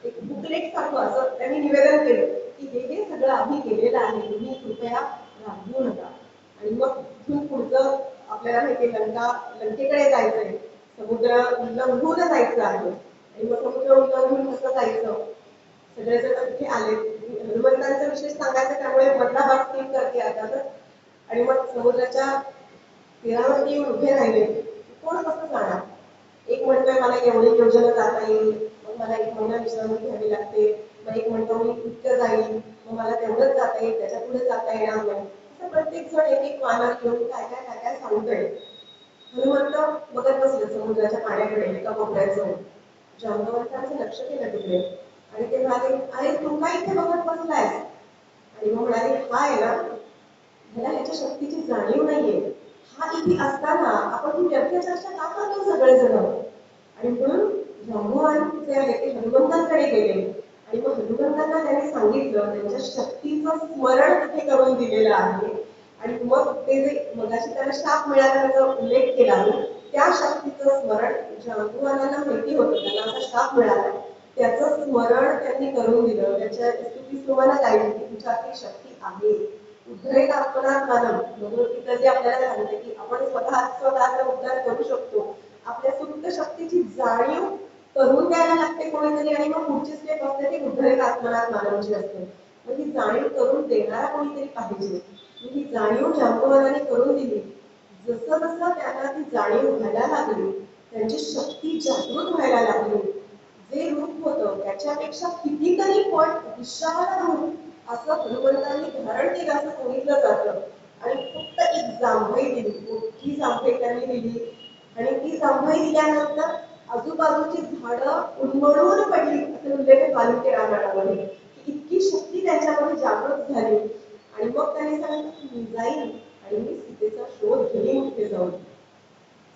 एक बुकलेट सारखं असं त्यांनी निवेदन केलं की हे सगळं आम्ही केलेलं आहे, तुम्ही कृपया राहू नका. आणि मग तिथून पुढचं आपल्याला माहिती लंकेकडे जायचंय, समुद्र उल्लंघून जायचं आहे. आणि मग समुद्र उल्लंघून कसं जायचं, सगळेजण तिथे आले. हनुमंतांचा विशेष सांगायचं त्यामुळे मधला भाग स्किप करते आता तर. आणि मग समुद्राच्या तीरावरती येऊन उभे राहिले. कोण कसं जाणार, एक म्हणतोय मला एवढी योजना जाता येईल, मग मला 1 महिना विश्रांती घ्यावी लागते, मग एक म्हणतो मी इतकं जाईल, मग मला तेवढंच जाता येईल, त्याच्या पुढे जाता येणार नाही. असं प्रत्येक जण एक वानर घेऊन काय काय काय काय सांगतोय. हनुमंत बघत बसले समुद्राच्या पाण्याकडे एका कोपऱ्यात जाऊन. जांबवंतांचं लक्ष केलं तिकडे आणि ते म्हणाले, अरे तू काय इथे बघत बसलायस. आणि मग म्हणाले, हा आहे ना, ह्याला ह्याच्या शक्तीची जाणीव नाहीये, हा इथे असताना आपण ही व्यर्थ चर्चा का करतो सगळेजण. आणि म्हणून जांबवान जे आहे ते हनुमंतांकडे गेले. आणि मग हनुमंतांना त्यांनी सांगितलं, त्यांच्या शक्तीचं स्मरण तिथे करून दिलेलं आहे. आणि मग ते जे मगाशी त्याला शाप मिळाल्याचा उल्लेख केला, त्या शक्तीचं स्मरण जांबवानांना माहिती होतं, त्यांना असा शाप मिळाला, त्याचं स्मरण त्यांनी करून दिलं. त्याच्या स्तुती सुमना गायली की तुझ्यातली शक्ती आहे. उद्धरेत आत्मनात मानव, भगवद्गीता जे आपल्याला सांगते की आपण स्वतःचा उद्धार करू शकतो. आपल्या सुप्त शक्तीची जाणीव करून द्यायला लागते कोणीतरी. आणि मग पुढची स्टेप असते ती उद्धरेत आत्मनात मानवची असते. मग ही जाणीव करून देणारा कोणीतरी पाहिजे. ही जाणीव जांबवनाने करून दिली. जसं जसं त्यांना ती जाणीव व्हायला लागली, त्यांची शक्ती जागृत व्हायला लागली, जे रूप होतं त्याच्यापेक्षा कितीतरी पट विशाल रूप असं हनुमंतांनी धारण केलं असं सांगितलं जातं. आणि फक्त एक जांभई दिली, मोठी जांभई त्यांनी दिली. आणि ती जांभई दिल्यानंतर आजूबाजूची झाडं उन्मळून पडली असे उल्लेख वाल्मिकी रामायणामध्ये, की इतकी शक्ती त्यांच्यामध्ये जागृत झाली. आणि मग त्यांनी सांगितलं, मी जाईन आणि मी सीतेचा शोध घेईन तिथे जाऊन.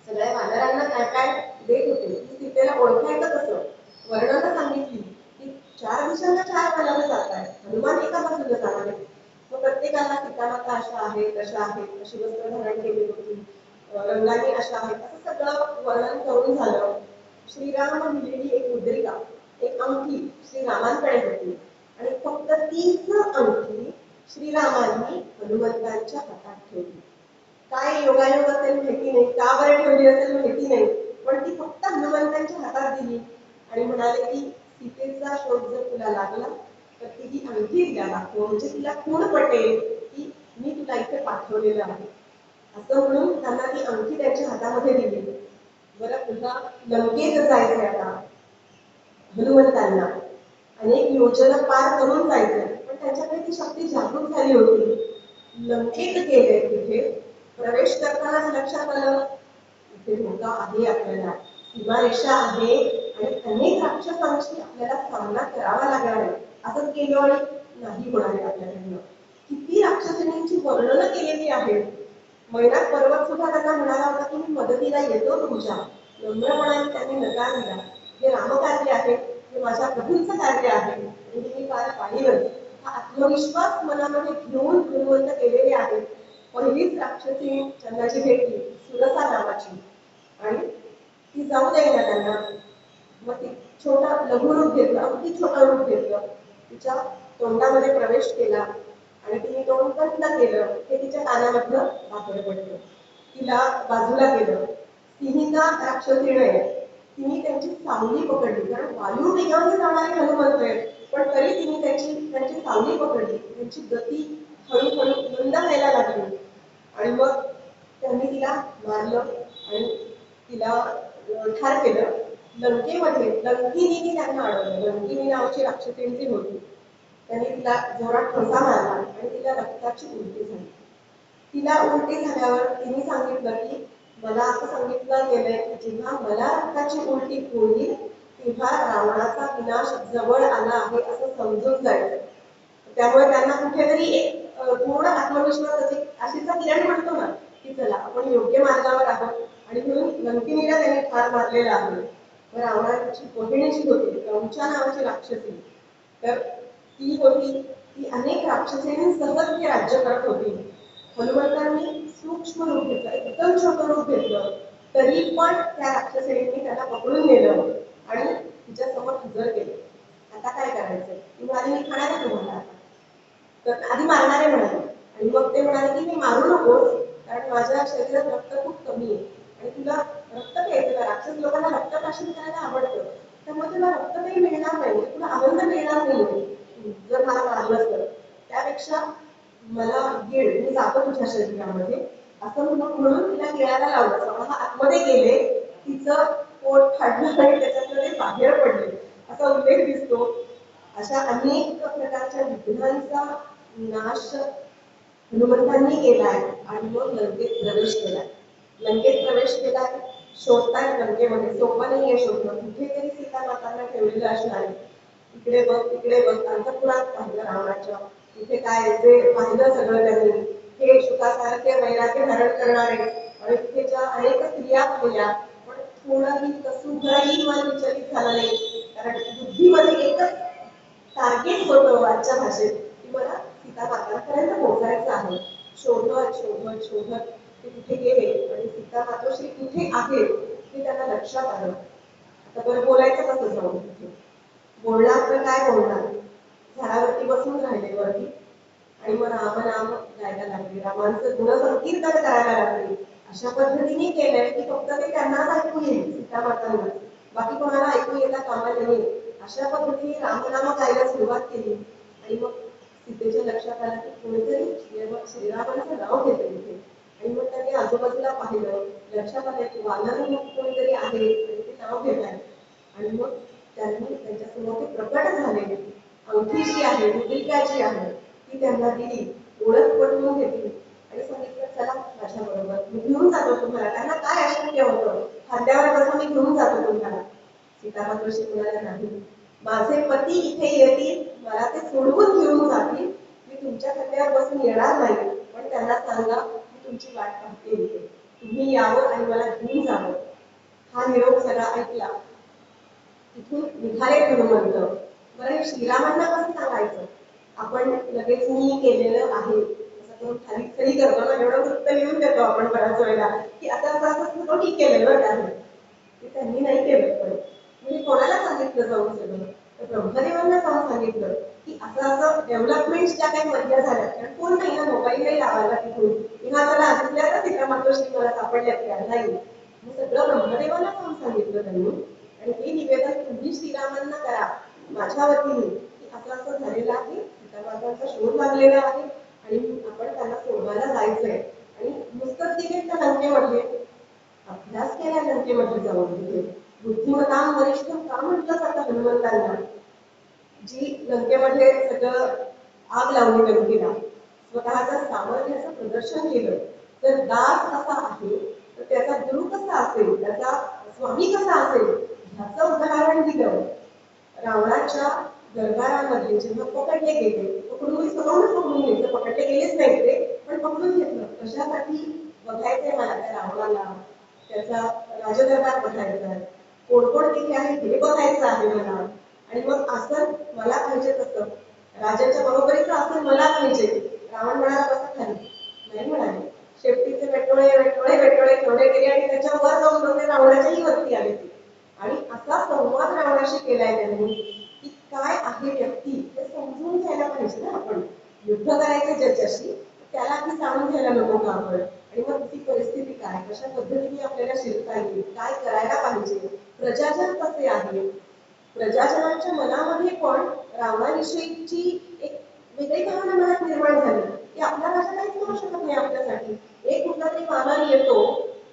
सगळ्या वानरांना काय काय देत होते, की सीतेला ओळखायचं कसं, वर्णनं सांगितली की 4 दिवसांना 4 वानरं जात आहेत, हनुमान एका बाजूला जाणार आहे. मग प्रत्येकाला सीतामाता अशा आहेत, तशा आहेत, अशी वस्त्र धारण केली होती, रंगाने अशा आहेत, असं सगळं वर्णन करून झालं. श्रीराम लिहिलेली एक मुद्रिका, एक अंगठी श्रीरामांकडे होती आणि फक्त तीच अंगठी श्रीरामांनी हनुमंतांच्या हातात ठेवली. काय योगायोग असेल माहिती नाही, का बरं ठेवली असेल माहिती नाही, पण ती फक्त हनुमंतांच्या हातात दिली आणि म्हणाले की सीतेचा शोध जर तुला लागला तर ती ही अंगठी तिला दाखव, म्हणजे तिला खूण पटेल की मी तुला इथे पाठवलेलं आहे. असं म्हणून त्यांना ती अंगठी त्यांच्या हातामध्ये दिली. बरं, तुझा लंकेत जायचंय आता हनुमंतांना, अनेक योजना पार करून जायचंय, पण त्यांच्याकडे ती शक्ती जागृत झाली होती. लंकेत गेले, तिथे प्रवेश करतानाच लक्षात आलं इथे धोका आहे, आपल्याला सीमारेषा आहे आणि अनेक राक्षसांशी आपल्याला सामना करावा लागणार आहे. असंच केलं आणि नाही होणार आहे आपल्याकडनं. किती राक्षसिणींची वर्णनं केलेली आहेत. मैनाक पर्वत सुद्धा त्यांना म्हणाला होता की मी मदतीला येतो तुमच्या. नम्रपणाने त्यांनी नकार दिला. हे रामकार्य आहे, हे माझ्या प्रभूंचं कार्य आहे आणि मी पार पाडीलच. हा आत्मविश्वास मनामध्ये घेऊन हनुमंत केलेले आहेत. पहिलीच राक्षसी चंद्राची भेटली सुरसा नावाची आणि ती जाऊ देईना त्यांना. मग ती छोटा लघुरूप घेतलं, अगदी छोटं रूप घेतलं, तिच्या तोंडामध्ये प्रवेश केला आणि तिने तोंड बंद केलं. हे तिच्या कानामधलं बाहेर पडलं. तिला बाजूला केलं. सिंहिका राक्षसीने तिने त्यांची सावली पकडली, कारण वायू वेगाने जाणारे हनुमंत आहेत, पण तरी तिने त्यांची सावली पकडली. त्यांची गती हळूहळू मंद व्हायला लागली आणि मग त्यांनी तिला मारलं आणि तिला ठार केलं. लंकेमध्ये लंकिनी त्यांना अडवलं. लंकिनी नावाची राक्षसींची होती. त्यांनी तिला जोरात ठोसा मारला आणि तिला रक्ताची उलटी झाली. तिला उलटी झाल्यावर तिने सांगितलं की मला असं सांगितलं गेलंय की जेव्हा मला रक्ताची उलटी होईल तेव्हा रावणाचा विनाश जवळ आला आहे असं समजून जायचं. त्यामुळे त्यांना कुठेतरी एक पूर्ण आत्मविश्वास अशीचा किरण म्हणतो ना की चला आपण योग्य मार्गावर आहोत आणि म्हणून लंकिनीला त्यांनी ठार मारलेला आहे. रावणाची बहिणीची होती क्रौंचा नावाची राक्षसी, तर ती होती, ती अनेक राक्षसींसह ती राज्य करत होती. हनुमंतांनी सूक्ष्म रूप घेतलं, एकदम छोटं रूप घेतलं, तरी पण त्या राक्षसींनी त्याला पकडून नेलं आणि तिच्या समोर हजर केलं. आता काय करायचं? ती म्हणाली मी खाणार आहे तुम्हाला आता. तर आधी मारणारे म्हणाले आणि मग ते म्हणाले की मी मारू नकोस, कारण माझ्या शरीरात रक्त खूप कमी आहे आणि तुला रक्त प्यायचं का? राक्षस लोकांना रक्त प्राशन करायला आवडतं, त्यामुळे तुला रक्त काही मिळणार नाही, तुला आनंद मिळणार नाही जर मला मारलं तर. त्यापेक्षा मला गिळ, मी जातो तुझ्या शरीरामध्ये असं म्हणून तिला गिळायला लावलं. स्वतः आतमध्ये गेले, तिचं पोट फाडलं आणि त्याच्यातलं ते बाहेर पडले असा उल्लेख दिसतो. अशा अनेक प्रकारच्या विघ्नांचा नाश हनुमंतांनी केलाय आणि मग लंकेत प्रवेश केलाय. लंकेत प्रवेश केलाय, शोधताय लंकेमध्ये, सोपं नाहीये शोधणं. कुठेतरी सीता मातांना ठेवलेलं असणार आहे. इकडे बघ तिकडे बघ, अंतपुरात पाहिलं रावणाच्या, तिथे काय ते पाहिलं सगळं त्यांनी. हे शुकासारखे वैराग्य धारण करणारे आणि तिथे ज्या अनेक स्त्रिया पाहिल्या, पण थोडाही कसुभराही मन विचलित झालं नाही, कारण बुद्धीमध्ये एकच टार्गेट होतं आजच्या भाषेत की मला सीता मातांपर्यंत पोहोचायचं आहे. शोधत शोधत शोधत ते कुठे गेले आणि सीता मातोश्री कुठे आहे हे त्यांना लक्षात आलं. आता बरं बोलायचं कसं जाऊन तिथे? बोलणार तर काय बोलणार? झाडावरती बसून राहिले वरती आणि मग रामनाम गायला लागले, रामांचं गुणसंकीर्तन करायला लागले. अशा पद्धतीने केलंय की फक्त ते त्यांनाच ऐकू येईल, सीता मातांना, बाकी कोणाला ऐकू येता कामा नये. अशा पद्धतीने रामनाम गायला सुरुवात केली आणि मग सीतेच्या लक्षात आलं की कोणीतरी श्रीरामांचं नाव घेतलं तिथे. आणि मग त्यांनी आजूबाजूला पाहिलं, लक्षात आलं की वानर कोणीतरी आहे आणि ते नाव घेत आहे. आणि मग त्यांनी त्यांच्यासमोर ते प्रकट झाले. अंगठी जी आहे, मुद्रिका जी आहे, ती त्यांना दिली, ओळख पटवून घेतली आणि सांगितलं चला माझ्या बरोबर, मी घेऊन जातो तुम्हाला. त्यांना काय अशक्य होतं, खांद्यावर बसून मी घेऊन जातो तुम्हाला. सीता मातोश्री म्हणाल्या नाही, माझे पती इथे येतील, मला ते सोडवून घेऊन जातील, मी तुमच्या खांद्यावर बसून येणार नाही, पण त्यांना सांगा मी तुमची वाट पाहते इथे, तुम्ही यावं आणि मला घेऊन जावं. हा निरोप सगळा ऐकला. तिथून निघाले हनुमंत. बरं, श्रीरामांना कसं सांगायचं? आपण लगेच मी केलेलं आहे असं करून खाली खरी करतो ना, एवढं वृत्त लिहून देतो आपण बऱ्याच वेळेला की आता असं तो ठीक केलेलं आहे. ते त्यांनी नाही केलं. पण म्हणजे कोणाला सांगितलं जाऊन सगळं? तर डेव्हलपमेंट ज्या काही मध्य झाल्या, कारण कोण नाही ना मोबाईलही लावायला तिथून किंवा चला दिसल्या सीता मातोश्री मला सापडल्यात त्या नाही, मग सगळं ब्रह्मदेवाला जाऊन सांगितलं त्यांनी आणि हे निवेदन तुम्ही श्रीरामांना करा माझ्या वतीने की असं असं झालेलं आहे, सीतामातांचा शोध लागलेला आहे आणि आपण त्यांना सोडवायला जायचंय. आणि नुसतंच तिथे त्या लंकेमध्ये अभ्यास केला, लंकेमध्ये जाऊन तिथे बुद्धिमताम वरिष्ठ का म्हटलं जातं हनुमंतांना, जी लंकेमध्ये सगळं आग लावली लंकेला, स्वतःच्या सामर्थ्याचं प्रदर्शन केलं. जर दास कसा आहे तर त्याचा गुरु कसा असेल, त्याचा स्वामी कसा असेल ह्याचं उदाहरण दिलं. रावणाच्या दरबारामध्ये जेव्हा पकडले गेले, पकडून पकडून घेतलं, पकडले गेलेच नाही ते पण पकडून घेतलं कशासाठी बघायचंय मला त्या रावणाला, त्याचा राजदरबार बघायचा, कोण कोण तिथे आहे हे बघायचं आहे मला. आणि मग आसन मला पाहिजे तसं राजाच्या बरोबरीचं आसन मला पाहिजे. रावण म्हणाला कसं खाली नाही म्हणाले, शेपटीचे वेटोळे वेटोळे वेटोळे ठेवले गेले आणि त्याच्यावर जाऊन बसले, रावणाच्याही वरती आले ते. आणि असा संवाद रावणाशी केलाय त्यांनी की काय आहे व्यक्ती हे समजून घ्यायला पाहिजे ना आपण. युद्ध करायचं ज्याच्याशी त्याला आधी जाणून घ्यायला नको का आपण, आणि मग ती परिस्थिती काय, कशा पद्धतीने आपल्याला शिरता येईल, काय करायला पाहिजे, प्रजाजन कसे आहे. प्रजाजनांच्या मनामध्ये पण रावणाविषयीची एक वेगळी भावना मनात निर्माण झाली की आपला राजा काहीच करू शकत नाही आपल्यासाठी. एक कुठला तरी मानव येतो,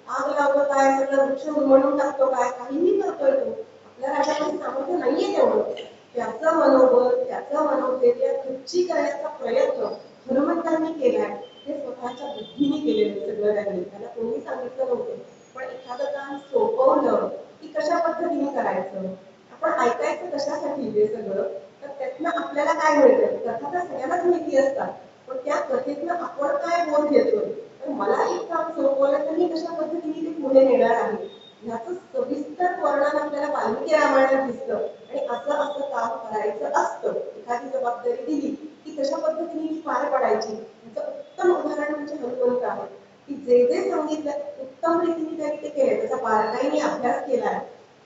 आग लावतो काय, सगळं वृक्ष उन्मळून टाकतो काय, काहीही करतोय तो, आपल्या राजाकडे सामर्थ्य नाहीये तेवढं. त्याचं मनोबल, त्याचं मनोधैर्य खच्ची करण्याचा प्रयत्न हनुमंतांनी केलाय. हे स्वतःच्या बुद्धीने केलेलं सगळं त्यांनी, त्याला कोणी सांगितलं नव्हतं. पण एखादं काम सोपवलं की कशा पद्धतीने करायचं, आपण ऐकायचं कशासाठी हे सगळं, तर त्यातनं आपल्याला काय मिळतं. कथा तर सगळ्यांनाच माहिती असतात, पण त्या कथेतनं आपण काय बोध घेतोय, तर मला एक काम सोपवलं तर मी कशा पद्धतीने ते पुढे नेणार आहे ह्याचं सविस्तर वर्णन आपल्याला वाल्मिकी रामायणात दिसतं. आणि असं असं काम करायचं असतं, एखादी जबाबदारी दिली की कशा पद्धतीने ती पार पडायची याचं उत्तम उदाहरण म्हणजे हनुमंत आहे. की जे जे सांगितलं उत्तम रीतीने त्यांनी ते केले, त्याचा बारकाईने अभ्यास केलाय.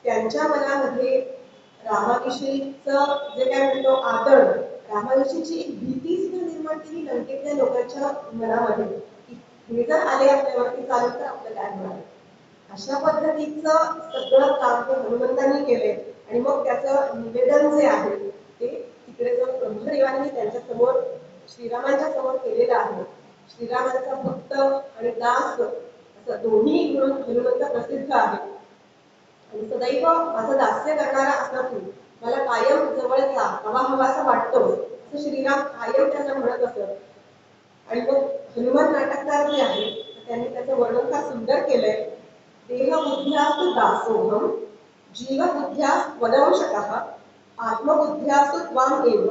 त्यांच्या मनामध्ये रामाविषयीचं जे काय म्हणतो आदर, रामाविषयीची एक भीती सुद्धा निर्माण केली लंकेतल्या लोकांच्या मनामध्ये की हे जर आले आपल्यावरती चालू तर आपलं काय होणार. अशा पद्धतीचं सगळं काम ते हनुमंतांनी केलंय. आणि मग त्याचं निवेदन जे आहे ते तिकडे जाऊन ब्रह्मदेवांनी त्यांच्या समोर श्रीरामांच्या समोर केलेलं आहे. श्रीरामांचा भक्त आणि दास असं दोन्ही म्हणून हनुमंत प्रसिद्ध आहे. आणि सदैव माझं दास्य करणारा असा तू, मला कायम जवळचा हवा हवासा वाटतो असं श्रीराम कायम त्यांना म्हणत असत. आणि मग हनुमान नाटककार जे आहे त्यांनी त्याचं वर्णन फार सुंदर केलंय. देहबुद्ध्यास्तु दासोहम, जीवबुद्ध्यास्त वदंशकः, आत्मबुद्ध्यास्तु त्वाम एव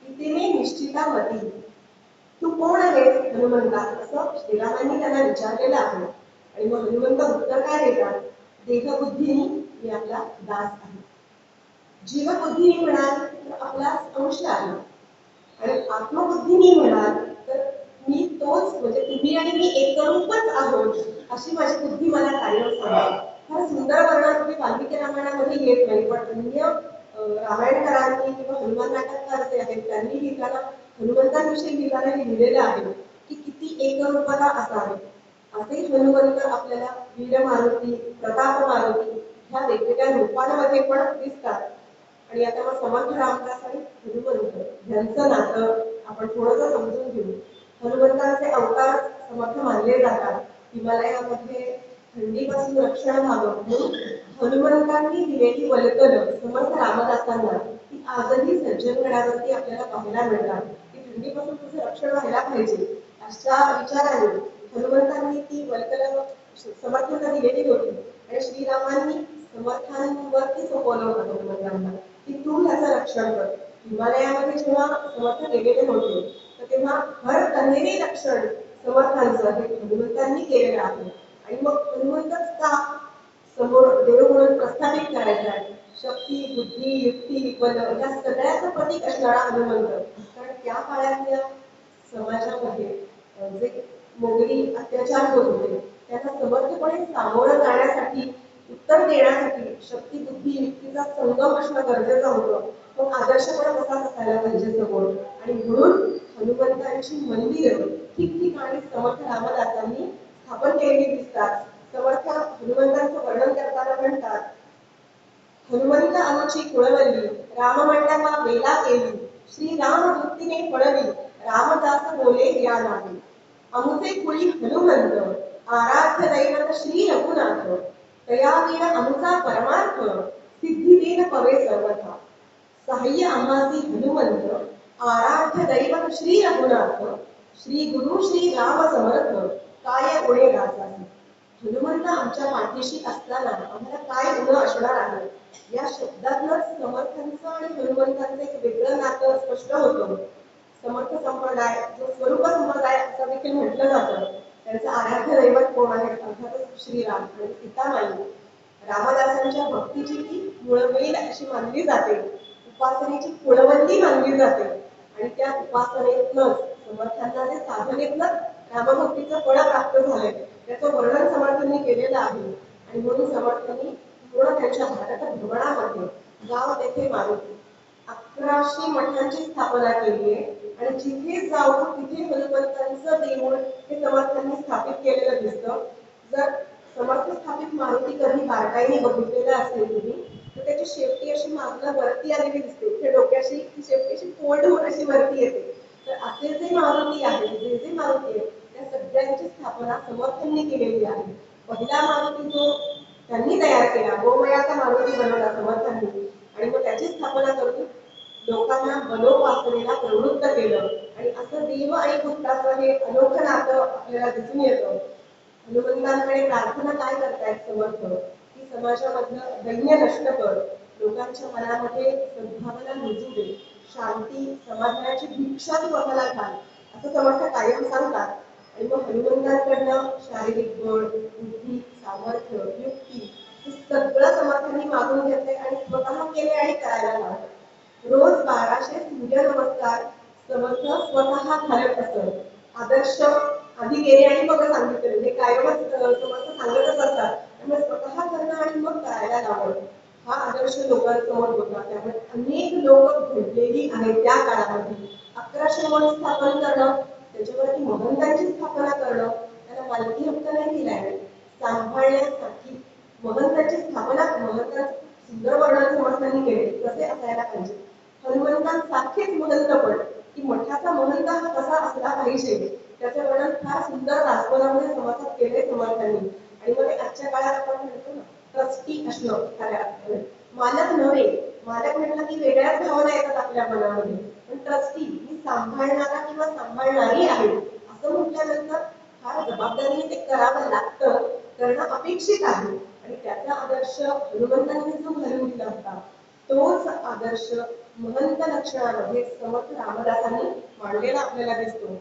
इति मे निश्चिता मती. तू कोण आहेस हनुमंता, असं श्रीरामांनी त्यांना विचारलेलं आहे. आणि मग हनुमंत उत्तर काय देतात, देहबुद्धीने मी आपला दास आहे, जीवबुद्धीने म्हणाल तर आपला अंश आहे, आणि आत्मबुद्धीने म्हणाल तर मी तोच म्हणजे तुम्ही आणि मी एकरूपच आहोत अशी माझी बुद्धी मला कायम सांगते. फार सुंदर वर्णन तुम्ही वाल्मिकी रामायणामध्ये येत नाही, पण अन्य रामायणकारांनी किंवा हनुमान नाटककार जे आहेत त्यांनी लिहिताना हनुमंतांविषयी लिहिताना हे लिहिलेलं आहे की किती एकरूपता असावी. असे हनुमंत आपल्याला वीर मारुती, प्रताप मारुती ह्या वेगवेगळ्या रूपांमध्ये पण दिसतात. आणि आता मग समर्थ रामदास आणि हनुमंत यांचं नातं आपण थोडंसं समजून घेऊ. हनुमंतांचे अवतार समर्थ मानले जातात. हिमालयामध्ये थंडीपासून रक्षण व्हावं म्हणून हनुमंतांनी दिलेली वल्कलं समर्थ रामदासांना ती आजही सज्जनगडावरती आपल्याला पाहायला मिळतात. की थंडीपासून तुझं रक्षण व्हायला पाहिजे अशा विचाराने हनुमंतांनी ती वल्कलं समर्थांना दिलेली होती. आणि श्रीरामांनी समर्थांवरती सोपवलं होतं हनुमंतांना की तू ह्याचं रक्षण कर. हिमालयामध्ये जेव्हा समर्थ गेलेले होते तर तेव्हा हर तऱ्हेने रक्षण समर्थांचं हे हनुमंतांनी केलेलं आहे. आणि मग हनुमंतच का समोर देव म्हणून प्रस्थापित करायचा आहे. शक्ती, बुद्धी, युक्ती, बल या सगळ्याचं प्रतीक असणारा हनुमंत. कारण त्या काळातल्या समाजामध्ये जे मोगली अत्याचार होत होते त्यांना समर्थपणे सामोरं जाण्यासाठी, उत्तर देण्यासाठी शक्ती, बुद्धी, युक्तीचा संगम असणं गरजेचं होतं. मग आदर्श पण कसाच असायला पाहिजे समोर. आणि म्हणून हनुमंतांची मंदिरं ठिकठिकाणी समर्थ रामदासांनी स्थापन केलेली दिसतात. समर्थ हनुमंतांचं वर्णन करताना म्हणतात, हनुमंत आमची कुळवली राममंडपा वेला केली, श्री राम भक्तीने पळवी रामदास बोले या नावी. अमुचे कुळी हनुमंत आराध्य दैवत श्री रघुनाथ, तयावीर अमुचा परमार्थ सिद्धी देन पवे सर्वथा. सहाय्य आम्हासी हनुमंत आराध्य दैवत श्री रघुनाथ, श्री गुरु श्री राम समर्थ काय गुणे गाजासी. हनुमंत आमच्या पाठीशी असताना आम्हाला काय गुण असणार आहे. या शब्दातूनच समर्थांचं आणि हनुमंतांचं एक वेगळं नातं स्पष्ट होतं. समर्थ संप्रदाय जो स्वरूप संप्रदाय असं देखील म्हटलं जातं, त्यांचं आराध्य दैवत कोण आहे, अर्थातच श्रीराम आणि सीतामाई. रामदासांच्या भक्तीची ती मुळवेल अशी मानली जाते, उपासनेची कुळवंती मानली जाते. आणि त्या उपासनेतनंच समर्थांना जे साधनेतनंच रामभक्तीचं फळ प्राप्त झालंय त्याचं वर्णन समर्थांनी केलेलं आहे. आणि म्हणून समर्थांनी पूर्ण त्यांच्या भारत भ्रमणामध्ये गाव तेथे मारुती 1100 मठांची स्थापना केली आहे. आणि जिथे जाऊ तिथे हनुमंतांचं देऊळ हे समर्थांनी स्थापित केलेलं दिसतं. जर समर्थ स्थापित मारुती कधी बारकाईने बघितलेला असेल तुम्ही, तर त्याची शेपटी अशी मागणं वरती आलेली दिसते. त्या डोक्याशी ती शेपटी अशी फोल्ड होऊन अशी वरती येते. तर असे जे मारुती आहेत, जे मारुती आहेत, त्या सगळ्यांची स्थापना समर्थांनी केलेली आहे. पहिला मारुती जो त्यांनी तयार केला, गोमयाचा मारुती बनवला समर्थांनी, आणि मग त्याची स्थापना करून लोकांना बलोपासनेला प्रवृत्त केलं. आणि असं देव आणि भक्ताचं हे अनोखं नातं आपल्याला दिसून येतं. हनुमंतांकडे प्रार्थना काय करतायत समर्थ, की समाजामधलं दैन्य नष्ट कर, लोकांच्या मनामध्ये सद्भावना रुजू दे, शांती समाधानाची भिक्षा तू आम्हाला घाल, असं समर्थ कायम सांगतात. आणि मग हनुमंतांकडनं शारीरिक बळ, बुद्धी, सामर्थ्य, युक्ती हे सगळं समर्थांनी मागून घेतले आणि स्वतः केले आणि करायला लावले. रोज 1200 सूर्यनमस्कार समर्थ स्वतः घालत असत. आदर्श आधी गेले आणि मग सांगितले, हे कायमच समर्थ सांगतच असतात. त्यामुळे स्वतः करणं आणि मग करायला लावणं हा आदर्श लोकांसमोर होता. त्यामुळे अनेक लोक घडलेली आहेत त्या काळामध्ये. 1100 मठ स्थापन करणं, त्याच्यावरती महंतांची स्थापना करणं, त्यांना मालकी हक्क नाही दिलाय, सांभाळण्यासाठी महंतांची स्थापना, महंतांचं सुंदर वर्णन समर्थांनी केले कसे असायला पाहिजे. हनुमंतांसारखेच महंत पण, की मठाचा महंत हा कसा असला पाहिजे त्याचे वर्णन फार सुंदर दासबोधामध्ये समाजात केले समर्थांनी. आणि मग आजच्या काळात आपण म्हणतो ना, ट्रस्टी असणं खऱ्या अर्थाने, मालक नव्हे. मालक म्हटलं की वेगळ्याच भावना येतात आपल्या मनामध्ये, पण ट्रस्टी ही सांभाळणारा किंवा सांभाळणारी आहे असं म्हटल्यानंतर फार जबाबदारीने ते करावं लागतं, करणं अपेक्षित आहे. आणि त्याचा आदर्श हनुमंतांनी जो घालून दिला होता तोच आदर्श महंत लक्षणामध्ये समर्थ रामदासांनी मांडलेला आपल्याला दिसतो.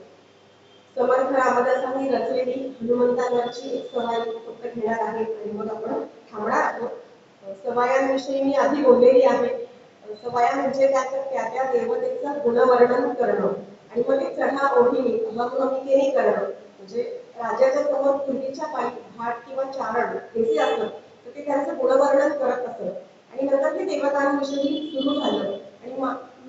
समर्थ रामदासांनी रचलेली हनुमंतांवरची एक सवाई फक्त घेणार आहे आणि मग आपण थांबणार आहोत. सवायांविषयी मी आधी बोललेली आहे. सवाया म्हणजे काय, तर त्या त्या देवतेचं गुणवर्णन करणं आणि मग ते चढा ओढीने अहममिकेने करणं. म्हणजे राजाच्या समोर पूर्वीच्या पायी घाट किंवा चारण हे जे असतं तर ते त्यांचं गुणवर्णन करत असत. आणि नंतर ते देवतांविषयी सुरू झालं. आणि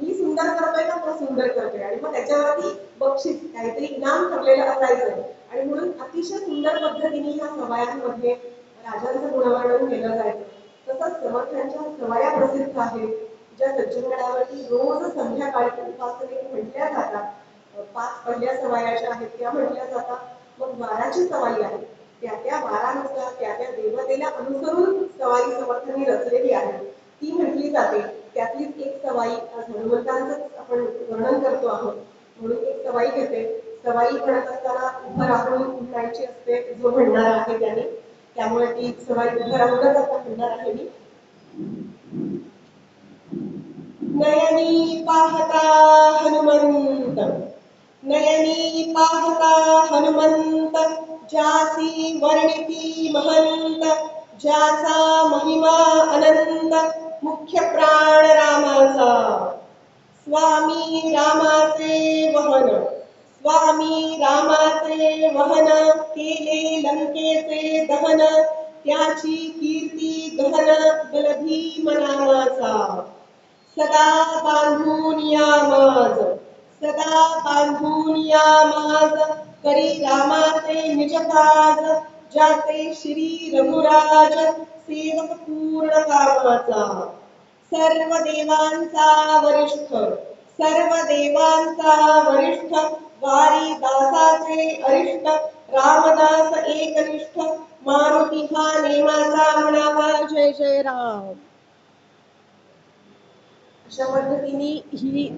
मी सुंदर करतोय का तो सुंदर करतोय, आणि मग त्याच्यावरती बक्षीस काहीतरी इनाम ठरलेलं असायचं. आणि म्हणून अतिशय सुंदर पद्धतीने ह्या सवायांमध्ये राजांचं गुणवर्णन केलं जायचं. तसंच समर्थांच्या सवाया प्रसिद्ध आहेत, ज्या सज्जनगडावरती रोज संध्याकाळी उपासने म्हटल्या जातात. 5 पहिल्या सवाया ज्या आहेत त्या म्हटल्या जातात. मग 12ची सवाई आहे, त्या त्या वारानुसार त्या त्या देवतेला अनुसरून सवाई समर्थांनी रचलेली आहे, ती म्हटली जाते. त्यातलीच एक सवाई आज हनुमंतांचंच आपण वर्णन करतो आहोत, म्हणून एक सवाई घेते. सवाई म्हणत असताना उभं राहून म्हणायची असते जो म्हणणार आहे त्याने, त्यामुळे ती सवाई उभं राहूनच आपण म्हणणार आहे मी. नयनी पाहता हनुमंत, नयनी पाहता हनुमंत, ज्यासी वर्णिती महंत, ज्याचा महिमा अनंत, मुख्य प्राण रामाचा. स्वामी रामाचे वहन, स्वामी रामाचे वहन, केले लंकेचे दहन, त्याची कीर्ती गहन बलभीम नामाचा. सदा बांधून या माझ, सदा बांधून या माझ, करी रामाचे निज काज, ज्याचे श्री रघुराज सेवक पूर्ण कामाचा. सर्व देवांचा वरिष्ठ, सर्व देवांचा वरिष्ठ, वारी दासाचे अरिष्ट, रामदास एकनिष्ठ, मारुती हा नेमाचा म्हणावा. जय जय राम. अशा पद्धतीने ही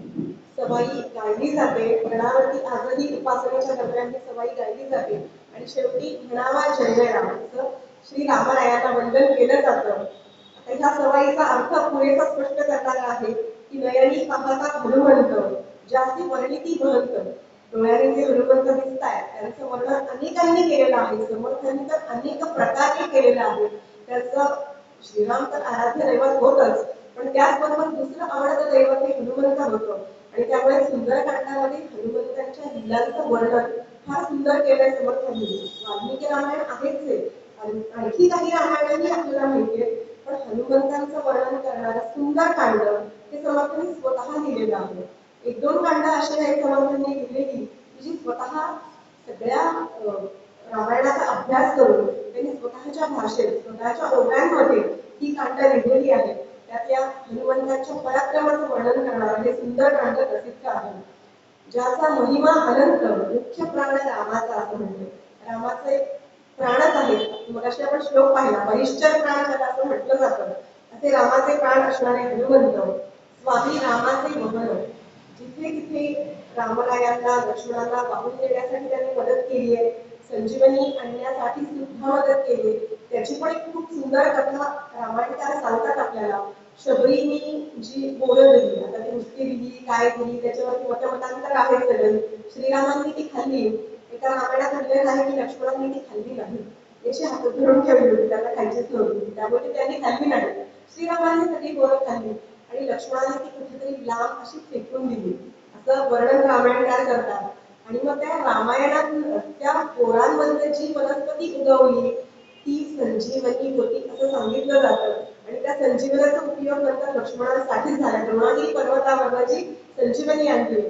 सवाई गायली जाते. गणावरती आजही उपासनेच्या दरम्यान ही सवाई गायली जाते आणि शेवटी म्हणावा जय जय राम असं श्री रामरायाला वंदन केलं जातं. आता ह्या सवाईचा अर्थ पुरेसा स्पष्ट करणारा आहे की नयनी पाहता हनुमंत, ज्याची वर्णिती महंत. डोळ्याने जे हनुमंत दिसत आहेत त्यांचं वर्णन अनेकांनी केलेलं आहे, समर्थांनी तर अनेक प्रकारे केलेलं आहे. त्याचं श्रीराम तर आराध्य दैवत होतच, पण त्याचबरोबर दुसरं आवडतं दैवत हे हनुमंत होतं आणि त्यामुळे सुंदरकांडामध्ये हनुमंतांच्या लीलांचं वर्णन फार सुंदर केलंय समर्थांनी. वाल्मिकी रामायण आहेच आहे, आणखी काही रामायणही आपल्याला माहितीये, पण हनुमंतांचं वर्णन करणारं सुंदर कांड हे समर्थांनी स्वतः लिहिलेलं आहे. एक दोन कांड अशी आहेत समर्थांनी लिहिलेली की जी स्वतः सगळ्या रामायणाचा अभ्यास करून त्यांनी स्वतःच्या भाषेत स्वतःच्या ओव्यांमध्ये ही कांड लिहिलेली आहे. त्यातल्या हनुमंतांच्या पराक्रमाचं वर्णन करणारं हे सुंदर कांड प्रसिद्ध आहे. ज्याचा महिमा अनंत, मुख्य प्राण रामाचा असं म्हणते. रामाचे प्राणच आहेत. मग असे आपण श्लोक पाहिला, वरिष्ठर प्राण त्याला असं म्हटलं जातं. असे रामाचे प्राण असणारे हनुमंत स्वामी रामाचे वहन. जिथे तिथे रामरायांना लक्ष्मणाला वाहून नेण्यासाठी त्यांनी मदत केली आहे, संजीवनी आणण्यासाठी सुद्धा मदत केली. त्याची पण एक खूप सुंदर कथा रामायणकार सांगतात आपल्याला. शबरीने जी बोरं दिली, आता ती नुसती दिली काय दिली त्याच्यावरती मतमतांतर आहे सगळं. श्रीरामांनी ती खाल्ली. एका रामायणात म्हणलेलं आहे की लक्ष्मणांनी ती खाल्ली नाही, याची हात धरून ठेवली होती, त्यांना खायचीच नव्हती, त्यामुळे त्यांनी खाल्ली नाही. श्रीरामांनी सगळी बोरं खाल्ली आणि लक्ष्मणाने ती कुठेतरी लांब अशी फेकून दिली असं वर्णन रामायणकार करतात. आणि मग त्या रामायणात त्या पोरांमध्ये जी वनस्पती उगवली ती संजीवनी होती असं सांगितलं जातं. आणि त्या संजीवनाचा उपयोग नंतर लक्ष्मणांसाठी झाला. द्रोणागिरी पर्वतावर जी संजीवनी आणली,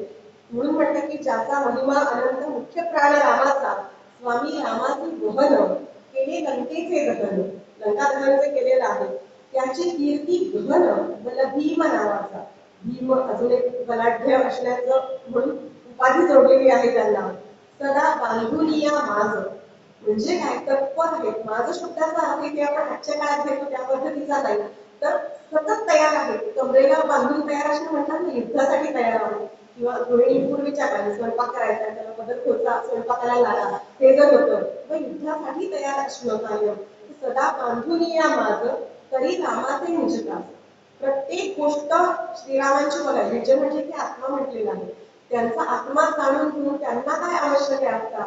म्हणून म्हणतात की ज्याचा महिमा अनंत, मुख्य प्राण रामाचा, स्वामी रामाचे वहन, केले लंकेचे दहन. लंका दहन जे केलेलं आहे त्याची कीर्ती गहन, बल भीम नावाचा. भीम अजून एक बलाढ्य असल्याचं म्हणून उपाधी जोडलेली आहे त्यांना. सदा बांधून या माझ, म्हणजे काय, तत्पर आहे. माझ शब्दाचा अर्थ इथे आपण आजच्या काळात घेतो त्या पद्धतीचा नाही, तर सतत तयार आहे. कमरेला बांधून तयार असं म्हणतात ना, युद्धासाठी तयार आहे. किंवा गृहिणीपूर्वीच्या काळी स्वयंपाक करायचा, त्याला मदत होता, स्वयंपाकाला लागा, हे जर होतं मग युद्धासाठी तयार असणं कार्य. सदा बांधून या माझ, तरी रामाचे निजता. प्रत्येक गोष्ट श्रीरामांची बघायची, निज म्हणजे ते आत्मा म्हटलेला आहे. त्यांचा आत्मा जाणून घेऊन त्यांना काय आवश्यक आहे आता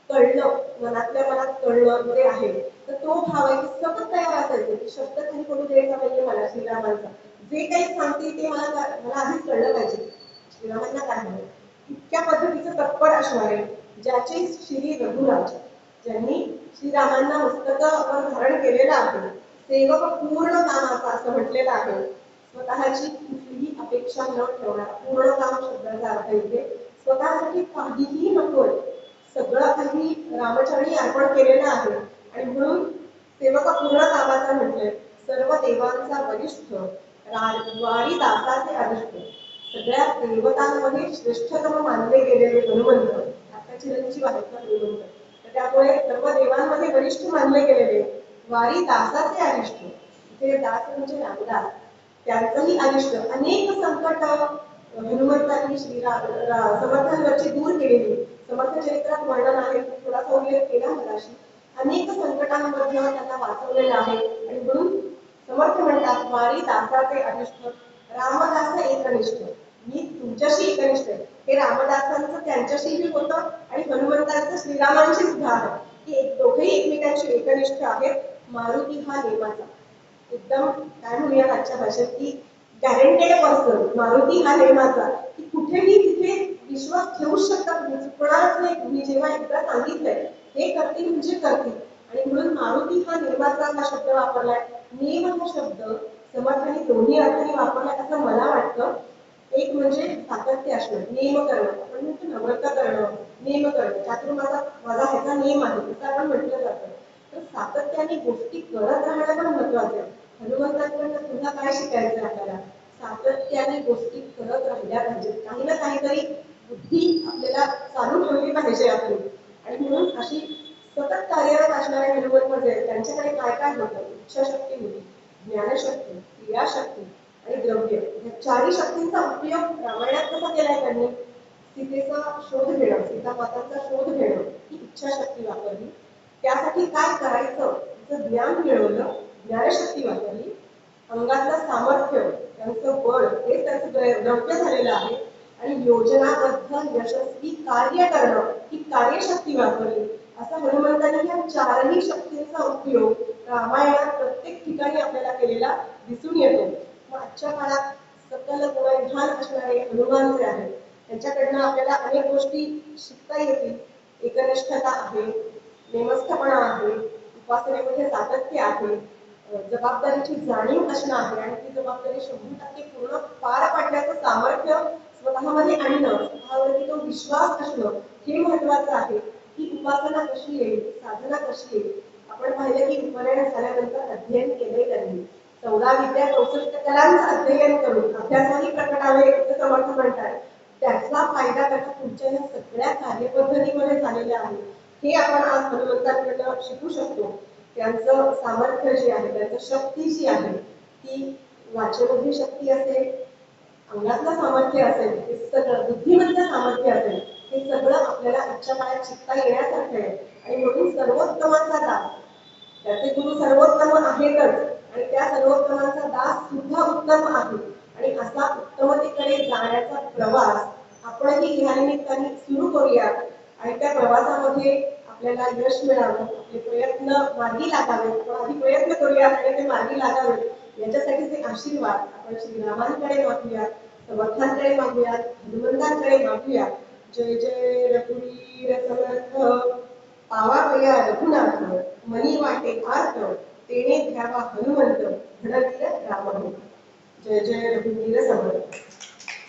कळलं, मनातल्या मनात कळलं ते आहे, तर तो भाव आहे की सतत तयार असायचं की शब्द काही करू द्यायचा नाहीये मला श्रीरामांचा. जे काही सांगतील ते मला आधीच कळलं पाहिजे श्रीरामांना काय हवं. इतक्या पद्धतीचं तत्पर असणारे, ज्याचे श्री रघुराज, ज्यांनी श्रीरामांना मस्तकावर धारण केलेलं आहे, सेवक पूर्ण कामाचा असं म्हटलेलं आहे. स्वतःची कुठलीही अपेक्षा न ठेवणार, पूर्ण काम शब्दाचा अर्थ इथे स्वतःसाठी काहीही नकोय, सगळं काही रामचरणी अर्पण केलेलं आहे. आणि म्हणून सेवक पूर्ण कामाचा म्हटलंय. सर्व देवांचा वरिष्ठ, वारी दासाचे अधिष्ठ. सगळ्या देवतांमध्ये श्रेष्ठतम मानले गेलेले हनुमंत, आता चिरंजीव आहेत ना हनुमंत, तर त्यामुळे सर्व देवांमध्ये वरिष्ठ मानले गेलेले वारी दासाचे अरिष्ट. इथे दास म्हणजे रामदास, त्यांचंही अरिष्ट. अनेक संकट हनुमंतांनी समर्थांवरची दूर केलेली. समर्थ चरित्रात वर्णन आहे, थोडासा उल्लेख केला मगाशी. अनेक संकटांमधनं त्यांना वाचवलेलं आहे. आणि म्हणून समर्थ म्हणतात वारी दासाचे अरिष्ट, रामदास एकनिष्ठ. मी तुमच्याशी एकनिष्ठ आहे. हे रामदासांचं त्यांच्याशीही होतं आणि हनुमंतांचं श्रीरामांशी सुद्धा आहे की दोघेही एकमेकांशी एकनिष्ठ आहेत. मारुती हा नेमाचा, एकदम काय म्हणूया आजच्या भाषेत की गॅरंटेड पर्सन. मारुती हा नेमाचा की कुठेही तिथे विश्वास ठेवू शकतात, तुम्ही चुकणारच नाही. तुम्ही जेव्हा एकदा सांगितलंय हे करतील म्हणजे करतील. आणि म्हणून मारुती हा नेमाचा हा शब्द वापरलाय. नेम हा शब्द समर्थाने दोन्ही अर्थाने वापरला असं मला वाटतं. एक म्हणजे सातत्य असणं, नेम करणं, आपण म्हणतो ना व्रत करणं, नेम करणं, चातुर्मासात माझा ह्याचा नेम आहे असं आपण म्हटलं जातं. तर सातत्याने गोष्टी करत राहणं पण महत्वाचं आहे. हनुमंतांकडनं तुला काय शिकायचं आपल्याला? सातत्याने गोष्टी करत राहिल्या पाहिजेत. काही ना काहीतरी बुद्धी आपल्याला चालू ठेवली पाहिजे आपली. आणि म्हणून अशी सतत कार्यरत असणारे हनुमंत म्हणजे त्यांच्याकडे काय काय होतं? इच्छाशक्ती होती, ज्ञानशक्ती, क्रियाशक्ती आणि द्रव्य. या चारही शक्तींचा उपयोग रामायणात कसा केलाय त्यांनी? सीतेचा शोध घेणं, सीतामातांचा शोध घेणं, ही इच्छाशक्ती वापरली. त्यासाठी काय करायचं त्याचं ज्ञान मिळवलं, ज्ञानशक्ती वापरली. अंगातलं सामर्थ्य, त्यांचं बळ, हे त्याचं द्रव्य झालेलं आहे. आणि योजनाबद्ध यशस्वी कार्य करणं, ही कार्यशक्ती वापरली. असा हनुमंतांनी या चारही शक्तींचा उपयोग रामायणात प्रत्येक ठिकाणी आपल्याला केलेला दिसून येतो. मग आजच्या काळात सकल गुणविधान असणारे हनुमान जे आहेत त्यांच्याकडनं आपल्याला अनेक गोष्टी शिकता येतील. एकनिष्ठता आहे, नेमस्थपणा आहे, उपासनेमध्ये सातत्य आहे, जबाबदारीची जाणीव असणं आहे आणि ती जबाबदारी 100% पूर्ण पार पाडण्याचं सामर्थ्य स्वतःमध्ये आणणं, स्वतःवरती तो विश्वास असणं हे महत्वाचं आहे. ही उपासना कशी येईल, साधना कशी येईल? आपण पाहिलं की उपनयन झाल्यानंतर अध्ययन केले त्यांनी 14 विद्या 64 कलांचं अध्ययन करून अभ्यासाही प्रकटावे असं समर्थ म्हणतात. त्याचा फायदा त्याच्या पुढच्या या सगळ्या कार्यपद्धतीमध्ये झालेला आहे. हे आपण आज हनुमंतांकडनं शिकू शकतो. त्यांचं सामर्थ्य जे आहे, त्यांचं शक्ती जी आहे ती वाचनबुद्धी शक्ती असेल, अंगातलं सामर्थ्य असेल, हे सगळं बुद्धिमत्ता सामर्थ्य असेल, हे सगळं आपल्याला आजच्या काळात शिकता येण्यासारखं आहे. आणि म्हणून सर्वोत्तमाचा दास, त्याचे गुरु सर्वोत्तम आहेतच आणि त्या सर्वोत्तमांचा दास सुद्धा उत्तम आहे. आणि असा उत्तमतेकडे जाण्याचा प्रवास आपणही ह्या निमित्ताने सुरू करूयात. आणि त्या प्रवासामध्ये आपल्याला यश मिळावं, आपले प्रयत्न मार्गी लागावेत. आपण आधी प्रयत्न करूयात आणि ते मार्गी लागावेत. याच्यासाठीचे आशीर्वाद आपण श्रीरामांकडे मागूयात, समर्थांकडे मागूयात, हनुमंतांकडे मागूयात. जय जय रघुवीर समर्थ, पावावया रघुनाथ, मनी वाटे आर्त, तेने घ्यावा हनुमंत, घडविल रामदूत. जय जय रघुवीर समर्थ.